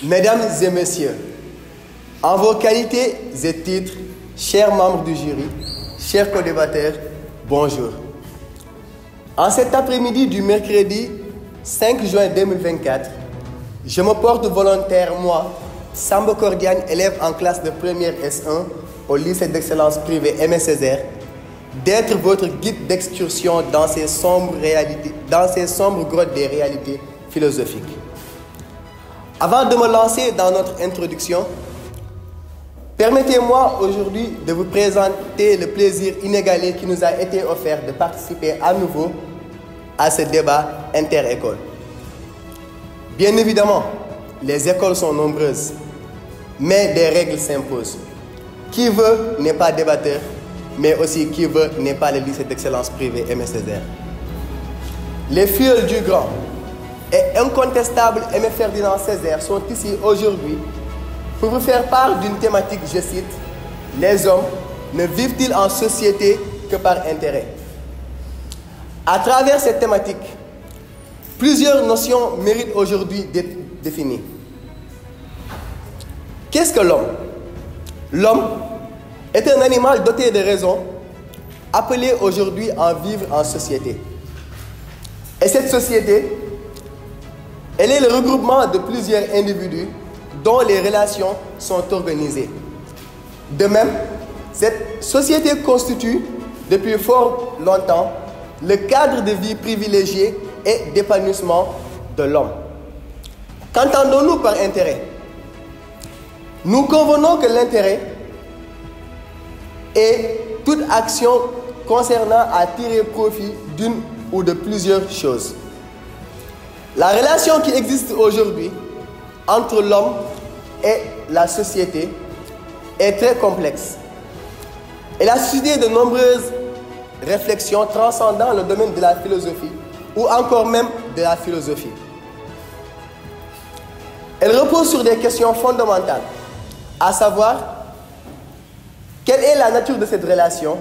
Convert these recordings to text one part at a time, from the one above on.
Mesdames et messieurs, en vos qualités et titres, chers membres du jury, chers co-débatteurs, bonjour. En cet après-midi du mercredi 5 juin 2024, je me porte volontaire, moi, Samba Cordiane, élève en classe de première S1 au lycée d'excellence privé Aimé Césaire, d'être votre guide d'excursion dans ces sombres grottes des réalités philosophiques. Avant de me lancer dans notre introduction, permettez-moi aujourd'hui de vous présenter le plaisir inégalé qui nous a été offert de participer à nouveau à ce débat inter-école. Bien évidemment, les écoles sont nombreuses, mais des règles s'imposent. Qui veut n'est pas débatteur, mais aussi qui veut n'est pas le lycée d'excellence privé Aimé Césaire. Les filleuls du grand et incontestable Aimé Ferdinand Césaire sont ici aujourd'hui pour vous faire part d'une thématique, je cite, « Les hommes ne vivent-ils en société que par intérêt ?» À travers cette thématique, plusieurs notions méritent aujourd'hui d'être définies. Qu'est-ce que l'homme? L'homme est un animal doté de raison, appelé aujourd'hui à vivre en société. Et cette société, elle est le regroupement de plusieurs individus dont les relations sont organisées. De même, cette société constitue, depuis fort longtemps, le cadre de vie privilégié et d'épanouissement de l'homme. Qu'entendons-nous par intérêt? Nous convenons que l'intérêt est toute action concernant à tirer profit d'une ou de plusieurs choses. La relation qui existe aujourd'hui entre l'homme et la société est très complexe. Elle a suscité de nombreuses réflexions transcendant le domaine de la philosophie ou encore même de la philosophie. Elle repose sur des questions fondamentales, à savoir, quelle est la nature de cette relation?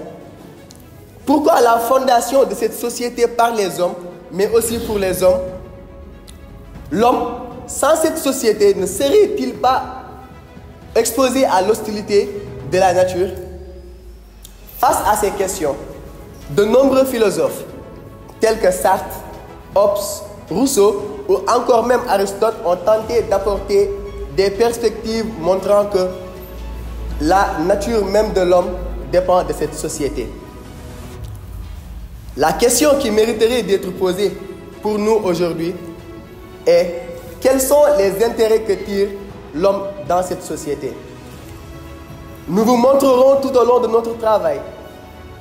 Pourquoi la fondation de cette société par les hommes, mais aussi pour les hommes? L'homme, sans cette société, ne serait-il pas exposé à l'hostilité de la nature? Face à ces questions, de nombreux philosophes, tels que Sartre, Hobbes, Rousseau ou encore même Aristote, ont tenté d'apporter des perspectives montrant que la nature même de l'homme dépend de cette société. La question qui mériterait d'être posée pour nous aujourd'hui est: quels sont les intérêts que tire l'homme dans cette société? Nous vous montrerons tout au long de notre travail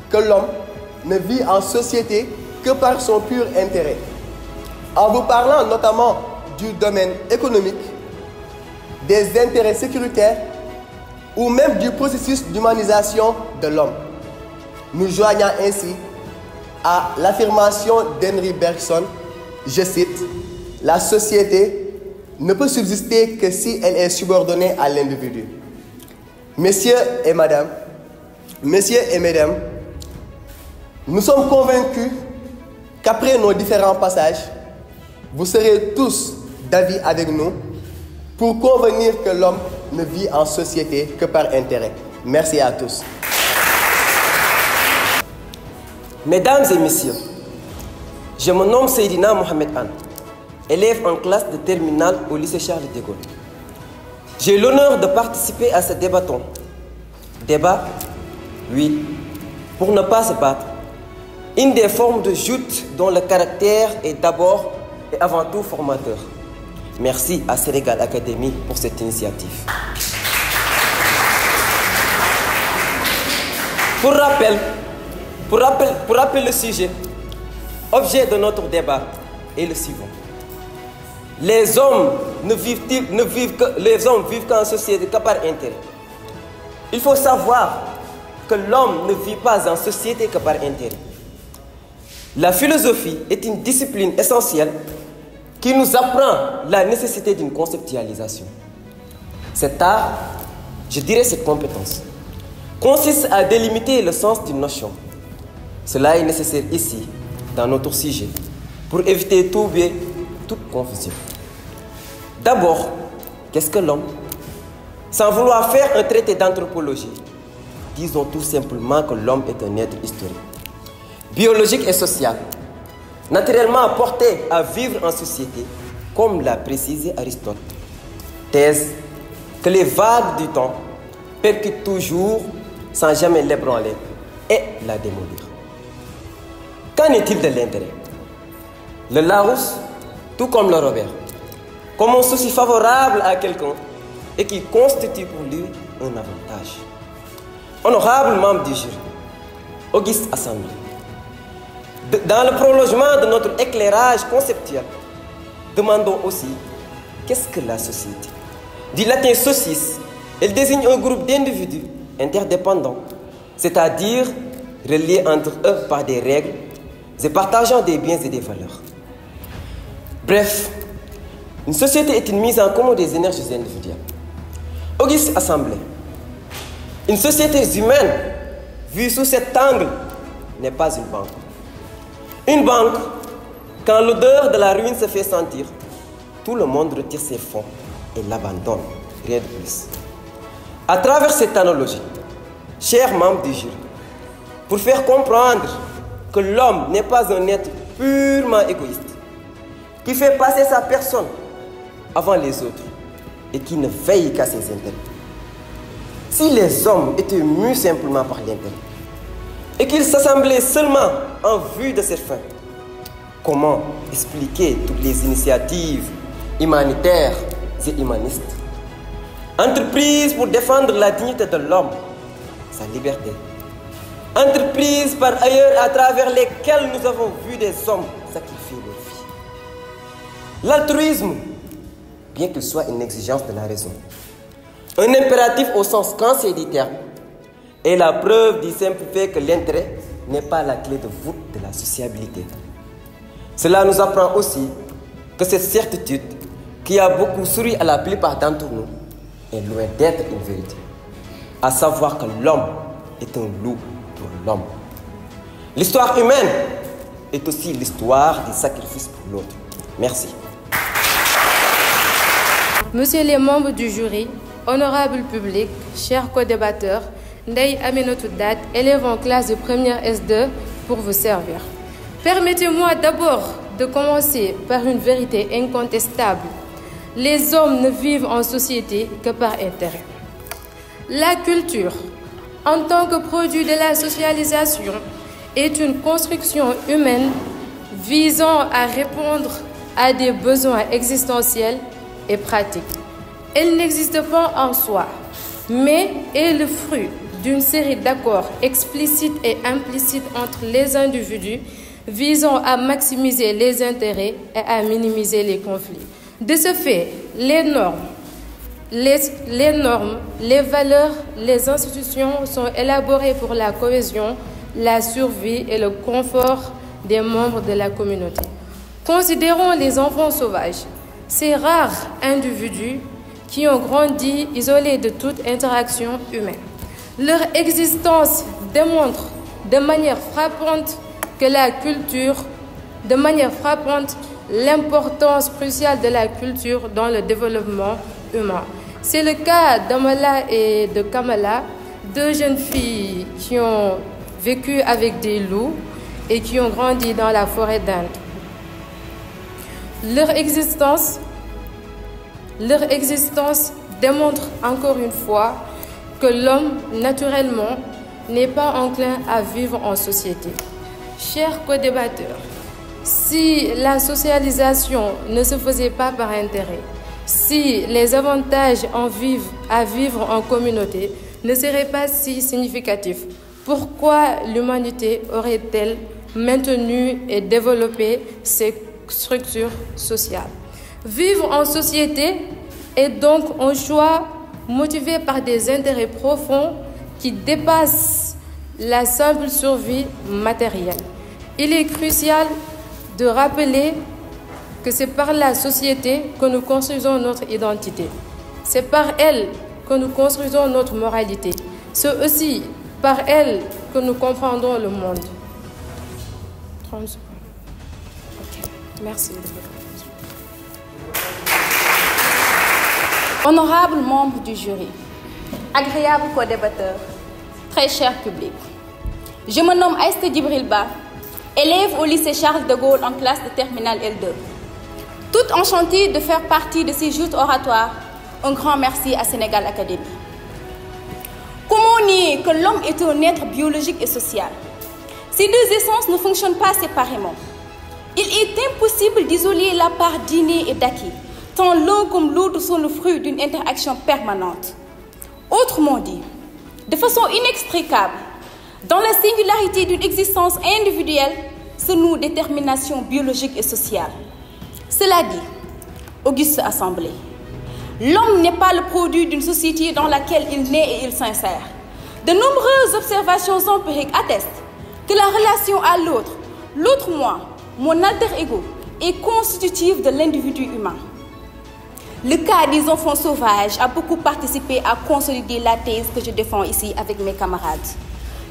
que l'homme ne vit en société que par son pur intérêt, en vous parlant notamment du domaine économique, des intérêts sécuritaires ou même du processus d'humanisation de l'homme, nous joignant ainsi à l'affirmation d'Henri Bergson, je cite, « La société ne peut subsister que si elle est subordonnée à l'individu. » Messieurs et mesdames, nous sommes convaincus qu'après nos différents passages, vous serez tous d'avis avec nous pour convenir que l'homme ne vit en société que par intérêt. Merci à tous. Mesdames et messieurs, je me nomme Seydina Mohamed Anne, élève en classe de terminale au lycée Charles de Gaulle. J'ai l'honneur de participer à ce débatton. Débat, oui, pour ne pas se battre. Une des formes de joute dont le caractère est d'abord et avant tout formateur. Merci à Sénégal Academy pour cette initiative. Pour rappel le sujet, objet de notre débat est le suivant. Les hommes vivent qu'en société que par intérêt. Il faut savoir que l'homme ne vit pas en société que par intérêt. La philosophie est une discipline essentielle qui nous apprend la nécessité d'une conceptualisation. Cet art, je dirais cette compétence, consiste à délimiter le sens d'une notion. Cela est nécessaire ici, dans notre sujet, pour éviter toute confusion. D'abord, qu'est-ce que l'homme? Sans vouloir faire un traité d'anthropologie, disons tout simplement que l'homme est un être historique, biologique et social, naturellement porté à vivre en société, comme l'a précisé Aristote. Thèse que les vagues du temps percutent toujours sans jamais l'ébranler et la démolir. Qu'en est-il de l'intérêt? Le Larousse, tout comme le Robert, comme un souci favorable à quelqu'un et qui constitue pour lui un avantage. Honorable membre du jury, Auguste Assemblée, dans le prolongement de notre éclairage conceptuel, demandons aussi qu'est-ce que la société? Du latin socis, elle désigne un groupe d'individus interdépendants, c'est-à-dire reliés entre eux par des règles et partageant des biens et des valeurs. Bref, une société est une mise en commun des énergies individuelles. Auguste Assemblée, une société humaine vue sous cet angle n'est pas une banque. Une banque, quand l'odeur de la ruine se fait sentir, tout le monde retire ses fonds et l'abandonne, rien de plus. À travers cette analogie, chers membres du jury, pour faire comprendre que l'homme n'est pas un être purement égoïste, qui fait passer sa personne avant les autres et qui ne veille qu'à ses intérêts. Si les hommes étaient mus simplement par l'intérêt et qu'ils s'assemblaient seulement en vue de cette fin, comment expliquer toutes les initiatives humanitaires et humanistes, entreprises pour défendre la dignité de l'homme, sa liberté, entreprises par ailleurs à travers lesquelles nous avons vu des hommes sacrifier leur vie? L'altruisme, bien qu'il soit une exigence de la raison, un impératif au sens cancé du terme, est la preuve du simple fait que l'intérêt n'est pas la clé de voûte de la sociabilité. Cela nous apprend aussi que cette certitude qui a beaucoup souri à la plupart d'entre nous est loin d'être une vérité, à savoir que l'homme est un loup pour l'homme. L'histoire humaine est aussi l'histoire du sacrifice pour l'autre. Merci. Monsieur les membres du jury, honorable public, chers co-débatteurs, Ndeye Aminata Dat, élève en classe de première S2 pour vous servir. Permettez-moi d'abord de commencer par une vérité incontestable. Les hommes ne vivent en société que par intérêt. La culture, en tant que produit de la socialisation, est une construction humaine visant à répondre à des besoins existentiels et pratiques. Elle n'existe pas en soi, mais est le fruit d'une série d'accords explicites et implicites entre les individus visant à maximiser les intérêts et à minimiser les conflits. De ce fait, les normes, les valeurs, les institutions sont élaborées pour la cohésion, la survie et le confort des membres de la communauté. Considérons les enfants sauvages, ces rares individus qui ont grandi isolés de toute interaction humaine. Leur existence démontre de manière frappante l'importance cruciale de la culture dans le développement humain. C'est le cas d'Amala et de Kamala, deux jeunes filles qui ont vécu avec des loups et qui ont grandi dans la forêt d'Inde. Leur existence démontre encore une fois que l'homme, naturellement, n'est pas enclin à vivre en société. Chers co-débatteurs, si la socialisation ne se faisait pas par intérêt, si les avantages à vivre en communauté ne seraient pas si significatifs, pourquoi l'humanité aurait-elle maintenu et développé ces structures sociales? Vivre en société est donc un choix motivé par des intérêts profonds qui dépassent la simple survie matérielle. Il est crucial de rappeler que c'est par la société que nous construisons notre identité. C'est par elle que nous construisons notre moralité. C'est aussi par elle que nous comprendrons le monde. 30 secondes. Ok, merci de votre attention. Honorables membres du jury, agréables co-débatteurs, très cher public, je me nomme Aïsta Djibrilba, élève au lycée Charles de Gaulle en classe de terminale L2. Toute enchantée de faire partie de ces justes oratoires, un grand merci à Sénégal Academy. Comment nier que l'homme est un être biologique et social? Ces deux essences ne fonctionnent pas séparément. Il est impossible d'isoler la part d'inné et d'acquis, tant l'un comme l'autre sont le fruit d'une interaction permanente. Autrement dit, de façon inextricable, dans la singularité d'une existence individuelle se noue détermination biologique et sociale. Cela dit, auguste assemblée, l'homme n'est pas le produit d'une société dans laquelle il naît et il s'insère. De nombreuses observations empiriques attestent que la relation à l'autre, l'autre moi, mon alter ego, est constitutive de l'individu humain. Le cas des enfants sauvages a beaucoup participé à consolider la thèse que je défends ici avec mes camarades.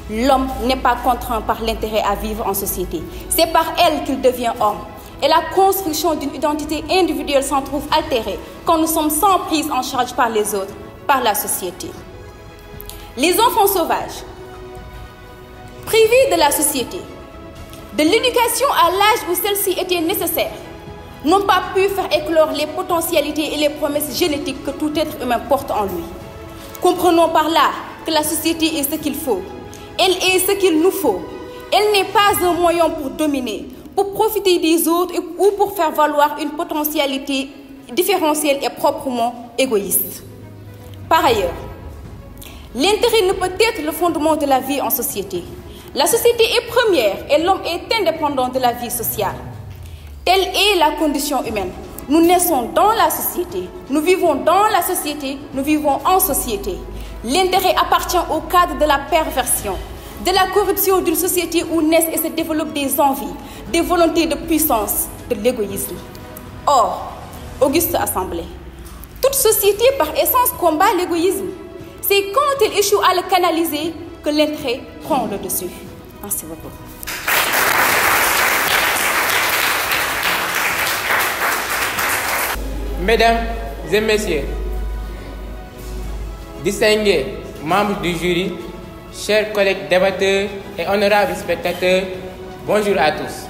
L'homme n'est pas contraint par l'intérêt à vivre en société. C'est par elle qu'il devient homme. Et la construction d'une identité individuelle s'en trouve altérée quand nous sommes sans prise en charge par les autres, par la société. Les enfants sauvages, privés de la société, de l'éducation à l'âge où celle-ci était nécessaire, n'ont pas pu faire éclore les potentialités et les promesses génétiques que tout être humain porte en lui. Comprenons par là que la société est ce qu'il faut. Elle est ce qu'il nous faut. Elle n'est pas un moyen pour dominer, pour profiter des autres ou pour faire valoir une potentialité différentielle et proprement égoïste. Par ailleurs, l'intérêt ne peut être le fondement de la vie en société. La société est première et l'homme est indépendant de la vie sociale. Telle est la condition humaine. Nous naissons dans la société, nous vivons dans la société, nous vivons en société. L'intérêt appartient au cadre de la perversion, de la corruption d'une société où naissent et se développent des envies, des volontés de puissance, de l'égoïsme. Or, auguste assemblée, toute société par essence combat l'égoïsme. C'est quand elle échoue à le canaliser que l'intérêt prend le dessus. Merci beaucoup. Mesdames et messieurs, distingués membres du jury, chers collègues débatteurs et honorables spectateurs, bonjour à tous.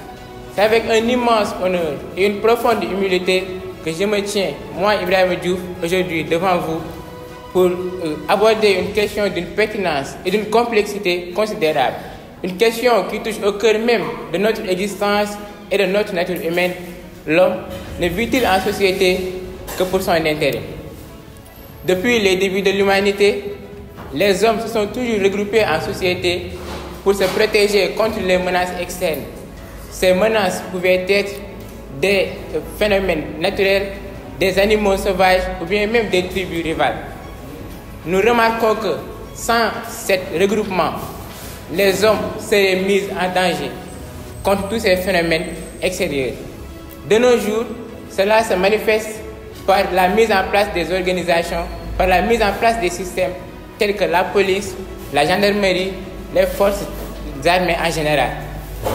C'est avec un immense honneur et une profonde humilité que je me tiens, moi Ibrahima Diouf, aujourd'hui devant vous pour aborder une question d'une pertinence et d'une complexité considérable. Une question qui touche au cœur même de notre existence et de notre nature humaine. L'homme ne vit-il en société que pour son intérêt? Depuis les débuts de l'humanité, les hommes se sont toujours regroupés en société pour se protéger contre les menaces externes. Ces menaces pouvaient être des phénomènes naturels, des animaux sauvages ou bien même des tribus rivales. Nous remarquons que sans cet regroupement, les hommes seraient mis en danger contre tous ces phénomènes extérieurs. De nos jours, cela se manifeste par la mise en place des organisations, par la mise en place des systèmes tels que la police, la gendarmerie, les forces armées en général.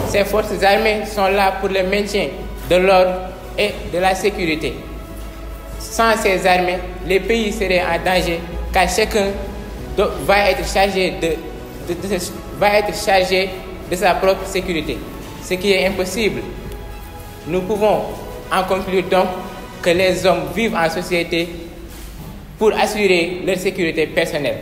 Ces forces armées sont là pour le maintien de l'ordre et de la sécurité. Sans ces armées, les pays seraient en danger car chacun va être chargé de sa propre sécurité, ce qui est impossible. Nous pouvons en conclure donc que les hommes vivent en société pour assurer leur sécurité personnelle.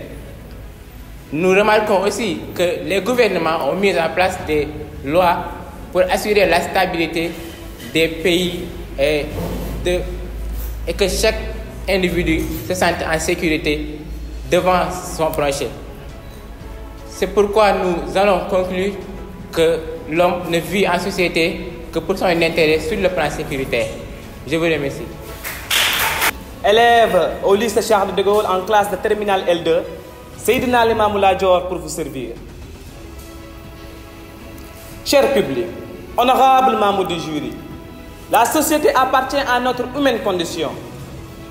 Nous remarquons aussi que les gouvernements ont mis en place des lois pour assurer la stabilité des pays et que chaque individu se sente en sécurité devant son prochain. C'est pourquoi nous allons conclure que l'homme ne vit en société que pour son intérêt sur le plan sécuritaire. Je vous remercie. Élève au lycée Charles de Gaulle en classe de terminale L2, Seydina Limamou Laye Dior pour vous servir. Cher public, honorable membres du jury, la société appartient à notre humaine condition.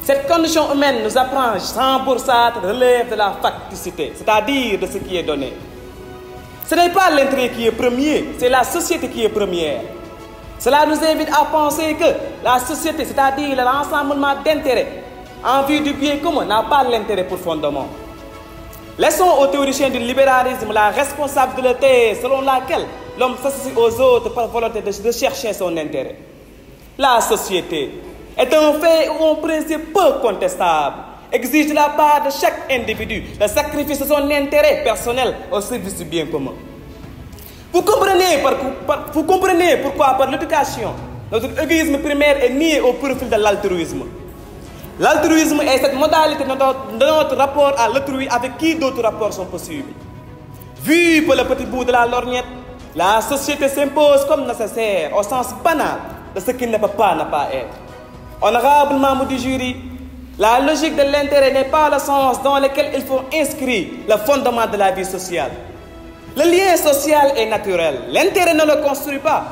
Cette condition humaine nous apprend sans bourrsade relève de la facticité, c'est-à-dire de ce qui est donné. Ce n'est pas l'intérêt qui est premier, c'est la société qui est première. Cela nous invite à penser que la société, c'est-à-dire l'ensemble d'intérêts, en vue du bien commun n'a pas l'intérêt pour fondement. Laissons aux théoriciens du libéralisme la responsabilité selon laquelle l'homme s'associe aux autres par volonté de chercher son intérêt. La société est un fait ou un principe peu contestable, exige de la part de chaque individu le sacrifice de son intérêt personnel au service du bien commun. Vous comprenez pourquoi par l'éducation, notre égoïsme primaire est nié au profil de l'altruisme. L'altruisme est cette modalité de notre rapport à l'autrui avec qui d'autres rapports sont possibles. Vu pour le petit bout de la lorgnette, la société s'impose comme nécessaire au sens banal de ce qui ne peut pas ne pas être. Honorable membre du jury, la logique de l'intérêt n'est pas le sens dans lequel il faut inscrire le fondement de la vie sociale. Le lien social est naturel. L'intérêt ne le construit pas.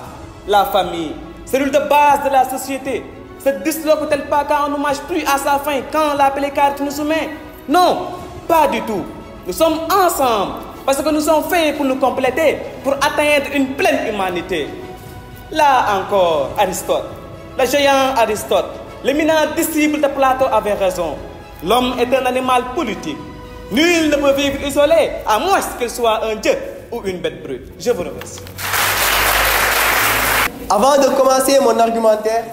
La famille, cellule de base de la société, se disloque-t-elle pas quand on ne mange plus à sa faim, quand la carte nous soumet? Non, pas du tout. Nous sommes ensemble parce que nous sommes faits pour nous compléter, pour atteindre une pleine humanité. Là encore, Aristote, le géant Aristote, l'éminent disciple de Platon avait raison. L'homme est un animal politique. Nul ne peut vivre isolé, à moins qu'il soit un dieu ou une bête brute. Je vous remercie. Avant de commencer mon argumentaire,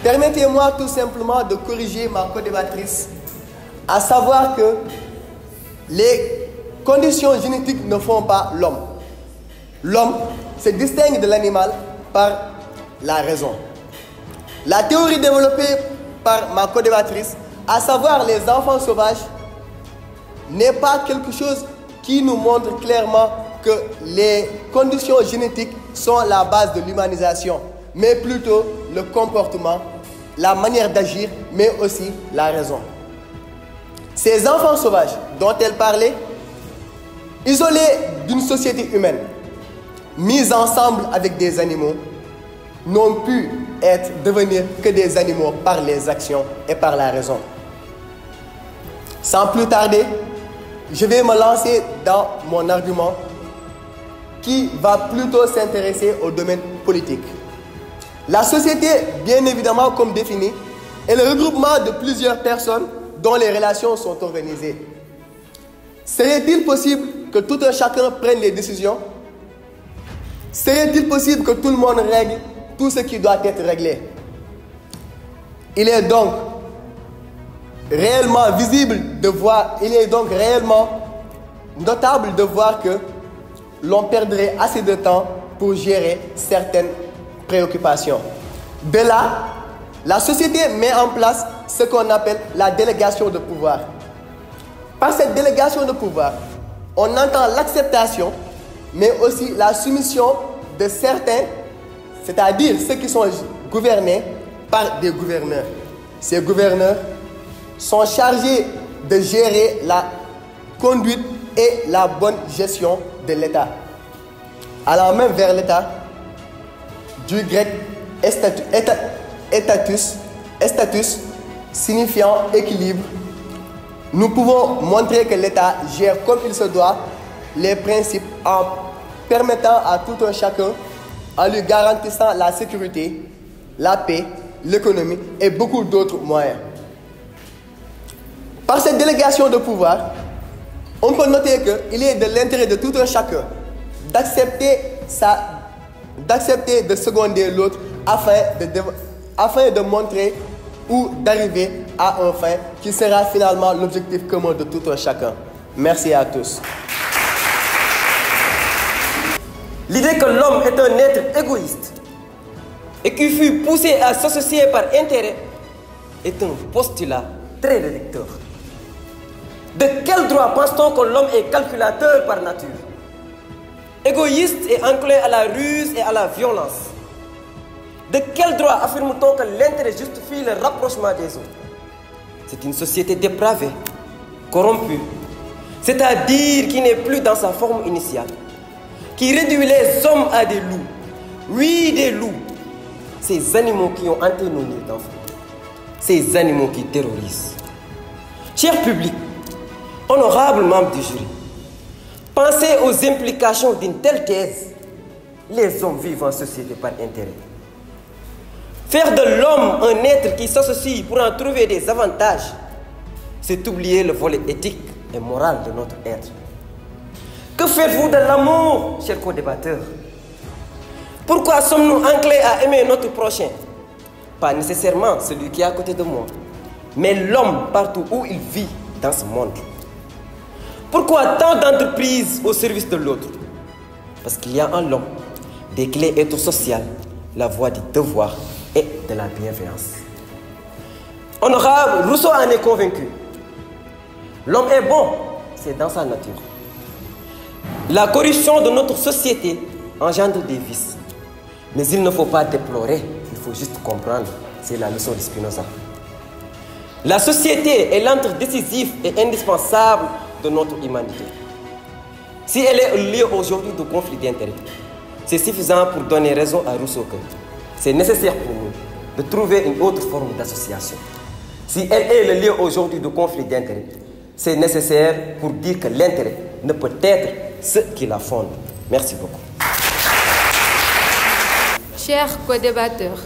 permettez-moi tout simplement de corriger ma co-débattrice, à savoir que les conditions génétiques ne font pas l'homme. L'homme se distingue de l'animal par la raison. La théorie développée par ma co-débattrice, à savoir les enfants sauvages, n'est pas quelque chose qui nous montre clairement que les conditions génétiques sont la base de l'humanisation, mais plutôt le comportement, la manière d'agir, mais aussi la raison. Ces enfants sauvages dont elle parlait, isolés d'une société humaine, mis ensemble avec des animaux, n'ont pu devenir que des animaux par les actions et par la raison. Sans plus tarder, je vais me lancer dans mon argument qui va plutôt s'intéresser au domaine politique. La société, bien évidemment, comme défini, est le regroupement de plusieurs personnes dont les relations sont organisées. Serait-il possible que tout un chacun prenne les décisions? Serait-il possible que tout le monde règle tout ce qui doit être réglé? Il est donc réellement visible de voir, il est donc réellement notable de voir que l'on perdrait assez de temps pour gérer certaines préoccupations. De là, la société met en place ce qu'on appelle la délégation de pouvoir. Par cette délégation de pouvoir, on entend l'acceptation, mais aussi la soumission de certains, c'est-à-dire ceux qui sont gouvernés par des gouverneurs. Ces gouverneurs sont chargés de gérer la conduite et la bonne gestion de l'État. Allant même vers l'État, du grec status signifiant équilibre, nous pouvons montrer que l'État gère comme il se doit les principes en permettant à tout un chacun, en lui garantissant la sécurité, la paix, l'économie et beaucoup d'autres moyens. Par cette délégation de pouvoir, on peut noter qu'il est de l'intérêt de tout un chacun d'accepter de seconder l'autre afin de montrer ou d'arriver à un fin qui sera finalement l'objectif commun de tout un chacun. Merci à tous. L'idée que l'homme est un être égoïste et qui fut poussé à s'associer par intérêt est un postulat très réducteur. De quel droit pense-t-on que l'homme est calculateur par nature? Égoïste et enclin à la ruse et à la violence. De quel droit affirme-t-on que l'intérêt justifie le rapprochement des autres? C'est une société dépravée, corrompue, c'est-à-dire qui n'est plus dans sa forme initiale, qui réduit les hommes à des loups. Oui, des loups. Ces animaux qui ont hanté nos nids d'enfants. Ces animaux qui terrorisent. Cher public, honorable membre du jury, pensez aux implications d'une telle thèse. Les hommes vivent en société par intérêt. Faire de l'homme un être qui s'associe pour en trouver des avantages, c'est oublier le volet éthique et moral de notre être. Que faites-vous de l'amour, chers co-débatteurs? Pourquoi sommes-nous enclins à aimer notre prochain? Pas nécessairement celui qui est à côté de moi, mais l'homme partout où il vit dans ce monde. Pourquoi tant d'entreprises au service de l'autre? Parce qu'il y a en l'homme des clés éthiques sociales, la voie du devoir et de la bienveillance. Honorable Rousseau en est convaincu. L'homme est bon, c'est dans sa nature. La corruption de notre société engendre des vices. Mais il ne faut pas déplorer, il faut juste comprendre. C'est la leçon de Spinoza. La société est l'entre décisif et indispensable de notre humanité. Si elle est un lieu aujourd'hui de conflit d'intérêts, c'est suffisant pour donner raison à Rousseau que c'est nécessaire pour nous de trouver une autre forme d'association. Si elle est le lieu aujourd'hui de conflit d'intérêts, c'est nécessaire pour dire que l'intérêt ne peut être ce qui la fonde. Merci beaucoup. Chers co-débatteurs,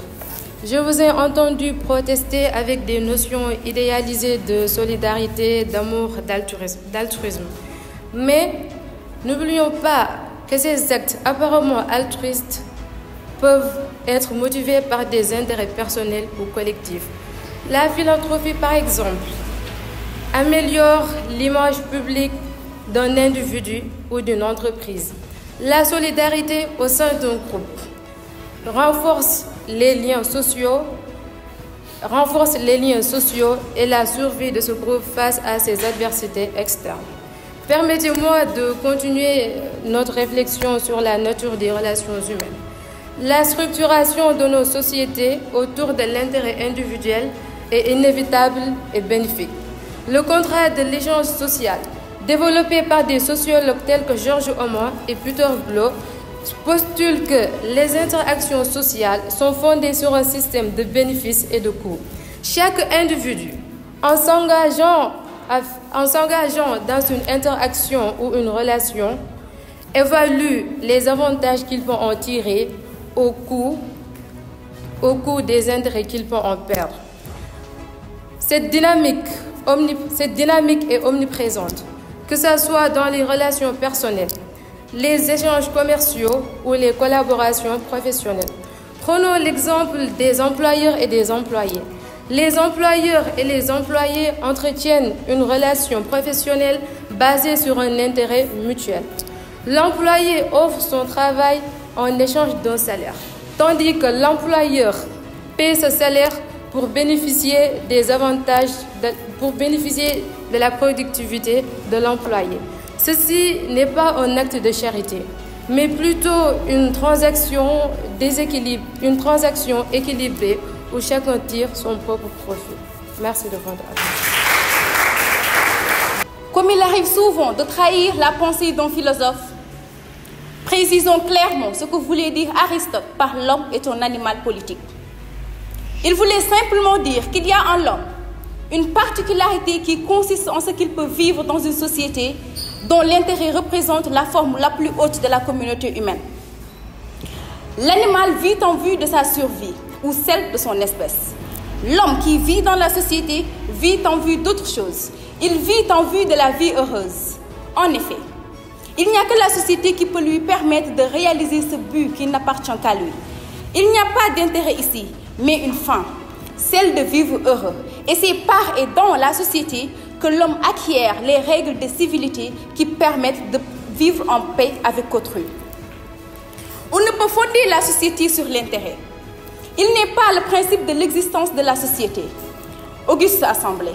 je vous ai entendu protester avec des notions idéalisées de solidarité, d'amour, d'altruisme. Mais n'oublions pas que ces actes apparemment altruistes peuvent être motivés par des intérêts personnels ou collectifs. La philanthropie, par exemple, améliore l'image publique d'un individu ou d'une entreprise. La solidarité au sein d'un groupe renforce les liens sociaux et la survie de ce groupe face à ses adversités externes. Permettez-moi de continuer notre réflexion sur la nature des relations humaines. La structuration de nos sociétés autour de l'intérêt individuel est inévitable et bénéfique. Le contrat de l'échange social, développé par des sociologues tels que Georges Oman et Peter Bloch, postule que les interactions sociales sont fondées sur un système de bénéfices et de coûts. Chaque individu, en s'engageant dans une interaction ou une relation, évalue les avantages qu'il peut en tirer au coût des intérêts qu'il peut en perdre. Cette dynamique est omniprésente, que ce soit dans les relations personnelles, les échanges commerciaux ou les collaborations professionnelles. Prenons l'exemple des employeurs et des employés. Les employeurs et les employés entretiennent une relation professionnelle basée sur un intérêt mutuel. L'employé offre son travail en échange d'un salaire, tandis que l'employeur paie ce salaire pour bénéficier des avantages, pour bénéficier de la productivité de l'employé. Ceci n'est pas un acte de charité, mais plutôt une transaction équilibrée où chacun tire son propre profit. Merci de votre attention. Comme il arrive souvent de trahir la pensée d'un philosophe, précisons clairement ce que voulait dire Aristote par l'homme est un animal politique. Il voulait simplement dire qu'il y a en l'homme une particularité qui consiste en ce qu'il peut vivre dans une société dont l'intérêt représente la forme la plus haute de la communauté humaine. L'animal vit en vue de sa survie ou celle de son espèce. L'homme qui vit dans la société vit en vue d'autre chose. Il vit en vue de la vie heureuse. En effet, il n'y a que la société qui peut lui permettre de réaliser ce but qui n'appartient qu'à lui. Il n'y a pas d'intérêt ici, mais une fin, celle de vivre heureux. Et c'est par et dans la société que l'homme acquiert les règles de civilité qui permettent de vivre en paix avec autrui. On ne peut fonder la société sur l'intérêt. Il n'est pas le principe de l'existence de la société. Auguste Assemblée,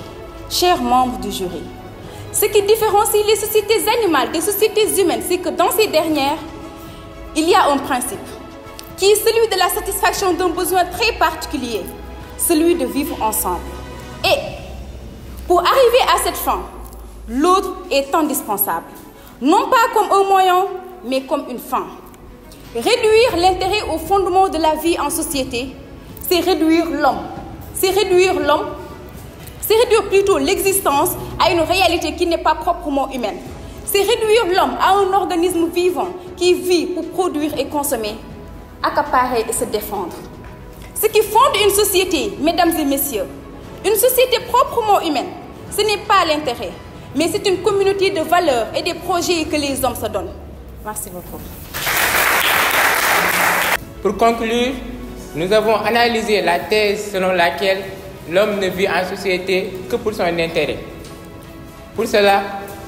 chers membres du jury, ce qui différencie les sociétés animales des sociétés humaines, c'est que dans ces dernières, il y a un principe qui est celui de la satisfaction d'un besoin très particulier, celui de vivre ensemble. Et pour arriver à cette fin, l'autre est indispensable, non pas comme un moyen, mais comme une fin. Réduire l'intérêt au fondement de la vie en société, c'est réduire l'homme. C'est réduire plutôt l'existence à une réalité qui n'est pas proprement humaine. C'est réduire l'homme à un organisme vivant qui vit pour produire et consommer, accaparer et se défendre. Ce qui fonde une société, mesdames et messieurs, une société proprement humaine, ce n'est pas l'intérêt, mais c'est une communauté de valeurs et des projets que les hommes se donnent. Merci beaucoup. Pour conclure, nous avons analysé la thèse selon laquelle l'homme ne vit en société que pour son intérêt. Pour cela,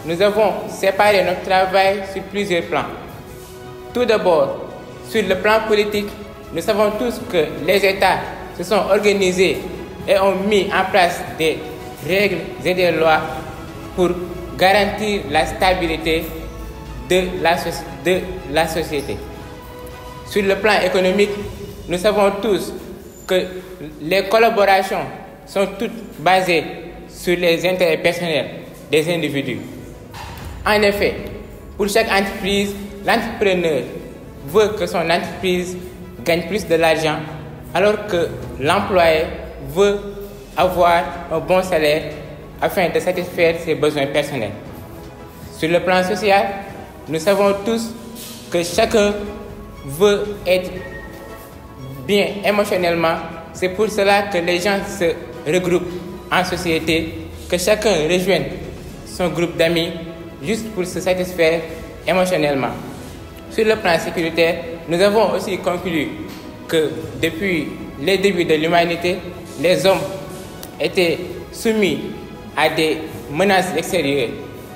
nous avons séparé notre travail sur plusieurs plans. Tout d'abord, sur le plan politique, nous savons tous que les États se sont organisés et ont mis en place des règles et des lois pour garantir la stabilité de la société. Sur le plan économique, nous savons tous que les collaborations sont toutes basées sur les intérêts personnels des individus. En effet, pour chaque entreprise, l'entrepreneur veut que son entreprise gagne plus de l'argent, alors que l'employé veut avoir un bon salaire afin de satisfaire ses besoins personnels. Sur le plan social, nous savons tous que chacun veut être bien émotionnellement. C'est pour cela que les gens se regroupent en société, que chacun rejoigne son groupe d'amis juste pour se satisfaire émotionnellement. Sur le plan sécuritaire, nous avons aussi conclu que depuis les débuts de l'humanité, les hommes étaient soumis à des menaces extérieures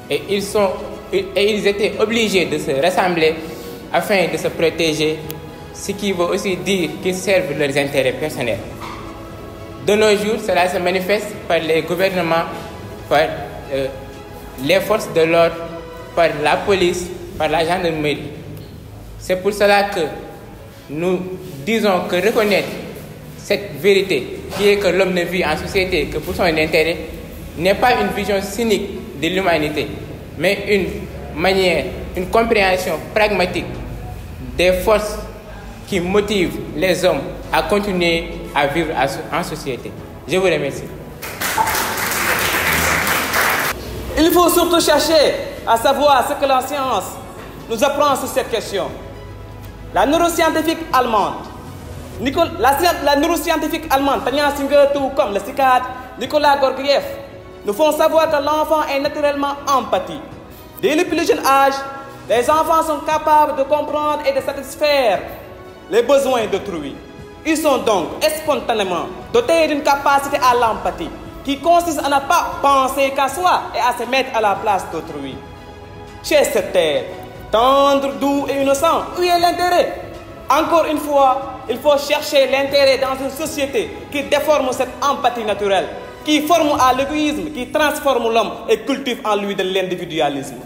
et ils étaient obligés de se rassembler afin de se protéger, ce qui veut aussi dire qu'ils servent leurs intérêts personnels. De nos jours, cela se manifeste par les gouvernements, par les forces de l'ordre, par la police, par la gendarmerie. C'est pour cela que nous disons que reconnaître cette vérité, qui est que l'homme ne vit en société que pour son intérêt, n'est pas une vision cynique de l'humanité, mais une manière, une compréhension pragmatique des forces qui motivent les hommes à continuer à vivre en société. Je vous remercie. Il faut surtout chercher à savoir ce que la science nous apprend sur cette question. La neuroscientifique allemande, la neuroscientifique allemande, Tania Singer, tout comme le psychiatre Nicolas Gorgiev, nous font savoir que l'enfant est naturellement empathique. Dès le plus jeune âge, les enfants sont capables de comprendre et de satisfaire les besoins d'autrui. Ils sont donc spontanément dotés d'une capacité à l'empathie qui consiste à ne pas penser qu'à soi et à se mettre à la place d'autrui. Chez cet être, tendre, doux et innocent, où est l'intérêt? Encore une fois, il faut chercher l'intérêt dans une société qui déforme cette empathie naturelle, qui forme à l'égoïsme, qui transforme l'homme et cultive en lui de l'individualisme.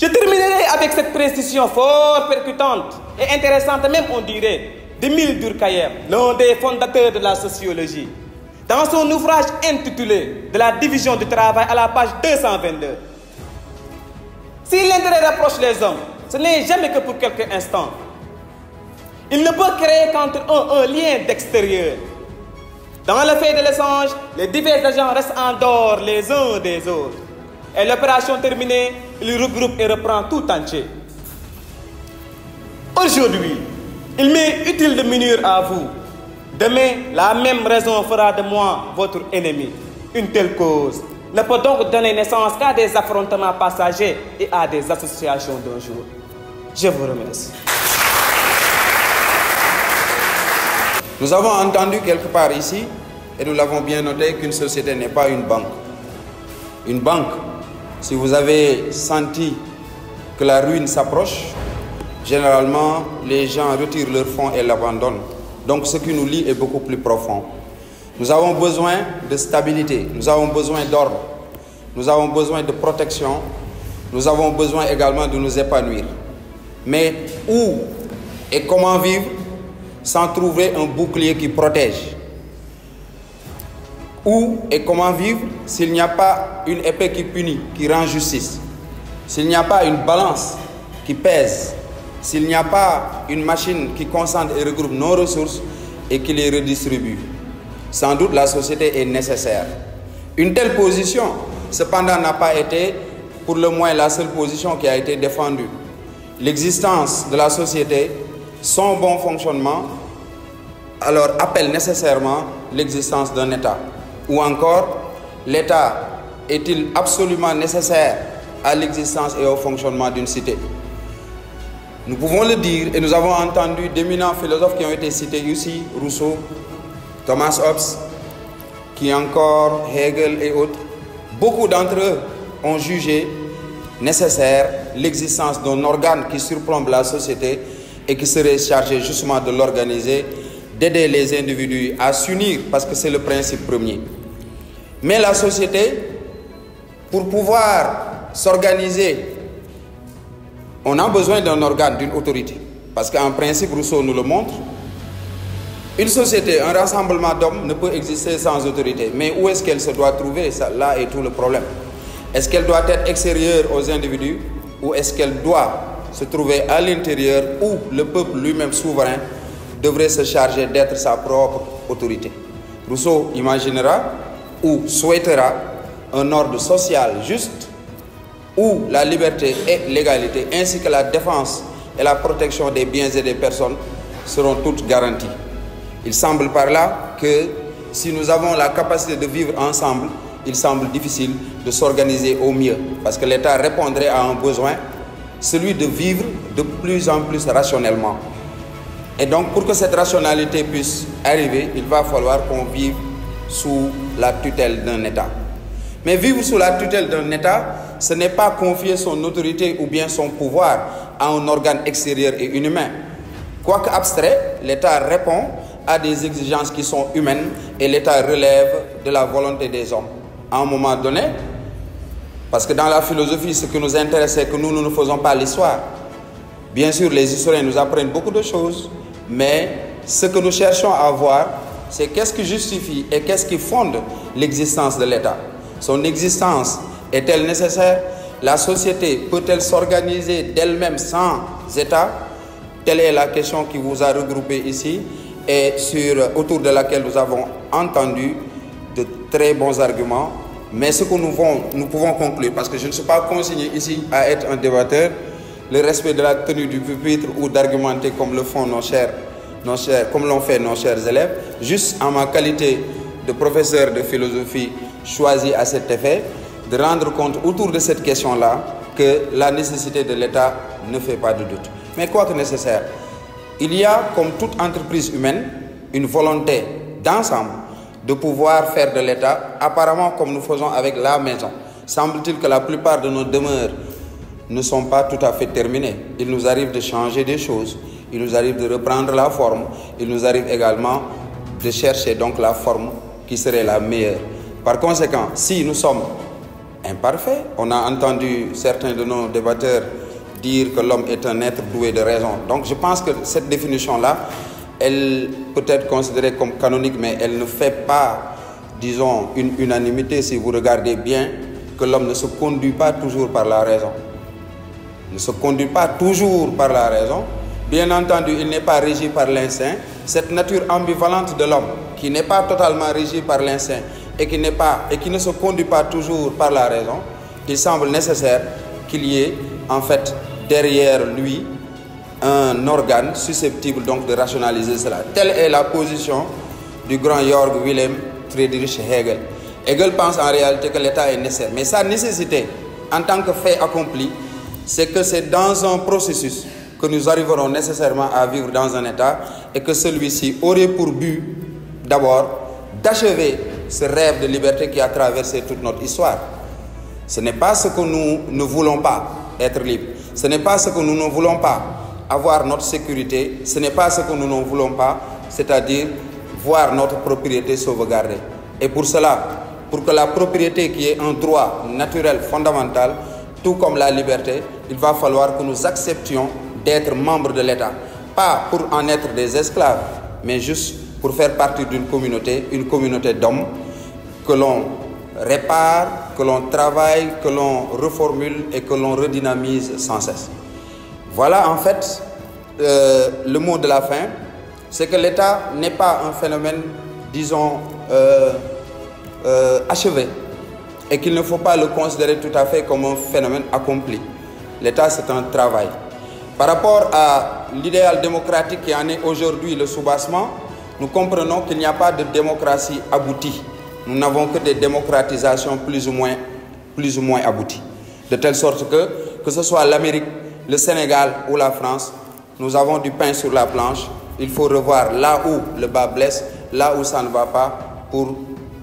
Je terminerai avec cette précision fort percutante et intéressante même, on dirait, d'Émile Durkheim, l'un des fondateurs de la sociologie. Dans son ouvrage intitulé « De la division du travail » à la page 222. Si l'intérêt rapproche les hommes, ce n'est jamais que pour quelques instants. Il ne peut créer qu'entre eux un lien d'extérieur. Dans le fait de l'échange, les divers agents restent en dehors les uns des autres. Et l'opération terminée, il regroupe et reprend tout entier. Aujourd'hui, il m'est utile de m'unir à vous. Demain, la même raison fera de moi votre ennemi. Une telle cause ne peut donc donner naissance qu'à des affrontements passagers et à des associations d'un jour. Je vous remercie. Nous avons entendu quelque part ici, et nous l'avons bien noté, qu'une société n'est pas une banque. Une banque, si vous avez senti que la ruine s'approche, généralement, les gens retirent leurs fonds et l'abandonnent. Donc ce qui nous lie est beaucoup plus profond. Nous avons besoin de stabilité, nous avons besoin d'ordre, nous avons besoin de protection, nous avons besoin également de nous épanouir. Mais où et comment vivre sans trouver un bouclier qui protège? Où et comment vivre s'il n'y a pas une épée qui punit, qui rend justice? S'il n'y a pas une balance qui pèse? S'il n'y a pas une machine qui concentre et regroupe nos ressources et qui les redistribue? Sans doute la société est nécessaire. Une telle position, cependant, n'a pas été pour le moins la seule position qui a été défendue. L'existence de la société, son bon fonctionnement, alors appelle nécessairement l'existence d'un État? Ou encore, l'État est-il absolument nécessaire à l'existence et au fonctionnement d'une cité? Nous pouvons le dire, et nous avons entendu d'éminents philosophes qui ont été cités ici, Rousseau, Thomas Hobbes, qui encore, Hegel et autres. Beaucoup d'entre eux ont jugé nécessaire l'existence d'un organe qui surplombe la société et qui serait chargé justement de l'organiser, d'aider les individus à s'unir, parce que c'est le principe premier. Mais la société, pour pouvoir s'organiser, on a besoin d'un organe, d'une autorité. Parce qu'en principe, Rousseau nous le montre, une société, un rassemblement d'hommes ne peut exister sans autorité. Mais où est-ce qu'elle se doit trouver? Là est tout le problème. Est-ce qu'elle doit être extérieure aux individus ou est-ce qu'elle doit se trouver à l'intérieur où le peuple lui-même souverain devrait se charger d'être sa propre autorité? Rousseau imaginera ou souhaitera un ordre social juste où la liberté et l'égalité ainsi que la défense et la protection des biens et des personnes seront toutes garanties. Il semble par là que si nous avons la capacité de vivre ensemble, il semble difficile de s'organiser au mieux parce que l'État répondrait à un besoin, celui de vivre de plus en plus rationnellement. Et donc pour que cette rationalité puisse arriver, il va falloir qu'on vive sous la tutelle d'un État. Mais vivre sous la tutelle d'un État, ce n'est pas confier son autorité ou bien son pouvoir à un organe extérieur et inhumain. Quoique abstrait, l'État répond à des exigences qui sont humaines et l'État relève de la volonté des hommes. À un moment donné, parce que dans la philosophie, ce qui nous intéresse, c'est que nous ne faisons pas l'histoire. Bien sûr, les historiens nous apprennent beaucoup de choses, mais ce que nous cherchons à voir, c'est qu'est-ce qui justifie et qu'est-ce qui fonde l'existence de l'État. Son existence est-elle nécessaire? La société peut-elle s'organiser d'elle-même sans État? Telle est la question qui vous a regroupé ici et autour de laquelle nous avons entendu de très bons arguments. Mais ce que nous pouvons conclure, parce que je ne suis pas consigné ici à être un débatteur, le respect de la tenue du pupitre ou d'argumenter comme le font comme l'ont fait nos chers élèves, juste en ma qualité de professeur de philosophie choisi à cet effet, de rendre compte autour de cette question-là que la nécessité de l'État ne fait pas de doute. Mais quoi que nécessaire, il y a, comme toute entreprise humaine, une volonté d'ensemble de pouvoir faire de l'État, apparemment comme nous faisons avec la maison. Semble-t-il que la plupart de nos demeures ne sont pas tout à fait terminées. Il nous arrive de changer des choses, il nous arrive de reprendre la forme, il nous arrive également de chercher donc la forme qui serait la meilleure. Par conséquent, si nous sommes imparfaits, on a entendu certains de nos débatteurs dire que l'homme est un être doué de raison. Donc je pense que cette définition-là, elle peut être considérée comme canonique, mais elle ne fait pas, disons, une unanimité si vous regardez bien que l'homme ne se conduit pas toujours par la raison. Ne se conduit pas toujours par la raison. Bien entendu, il n'est pas régi par l'instinct. Cette nature ambivalente de l'homme, qui n'est pas totalement régie par l'instinct et qui ne se conduit pas toujours par la raison, il semble nécessaire qu'il y ait en fait derrière lui un organe susceptible donc de rationaliser cela. Telle est la position du grand Georg Wilhelm Friedrich Hegel. Hegel pense en réalité que l'État est nécessaire, mais sa nécessité en tant que fait accompli, c'est que c'est dans un processus que nous arriverons nécessairement à vivre dans un État et que celui-ci aurait pour but d'abord d'achever ce rêve de liberté qui a traversé toute notre histoire. Ce n'est pas ce que nous ne voulons pas, être libres. Ce n'est pas ce que nous ne voulons pas, avoir notre sécurité. Ce n'est pas ce que nous ne voulons pas, c'est-à-dire voir notre propriété sauvegardée. Et pour cela, pour que la propriété qui est un droit naturel fondamental, tout comme la liberté, il va falloir que nous acceptions d'être membres de l'État. Pas pour en être des esclaves, mais juste pour faire partie d'une communauté, une communauté d'hommes que l'on répare, que l'on travaille, que l'on reformule et que l'on redynamise sans cesse. Voilà en fait le mot de la fin, c'est que l'État n'est pas un phénomène, disons, achevé et qu'il ne faut pas le considérer tout à fait comme un phénomène accompli. L'État, c'est un travail. Par rapport à l'idéal démocratique qui en est aujourd'hui le soubassement, nous comprenons qu'il n'y a pas de démocratie aboutie. Nous n'avons que des démocratisations plus ou moins abouties. De telle sorte que ce soit l'Amérique, le Sénégal ou la France, nous avons du pain sur la planche. Il faut revoir là où le bas blesse, là où ça ne va pas, pour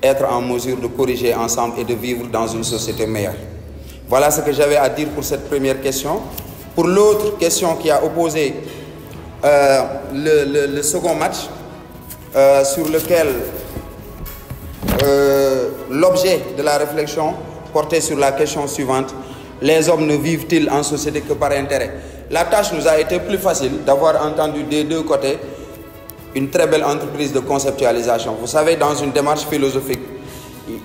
être en mesure de corriger ensemble et de vivre dans une société meilleure. Voilà ce que j'avais à dire pour cette première question. Pour l'autre question qui a opposé le second match, sur lequel l'objet de la réflexion portait sur la question suivante: les hommes ne vivent-ils en société que par intérêt? La tâche nous a été plus facile d'avoir entendu des deux côtés une très belle entreprise de conceptualisation. Vous savez, dans une démarche philosophique,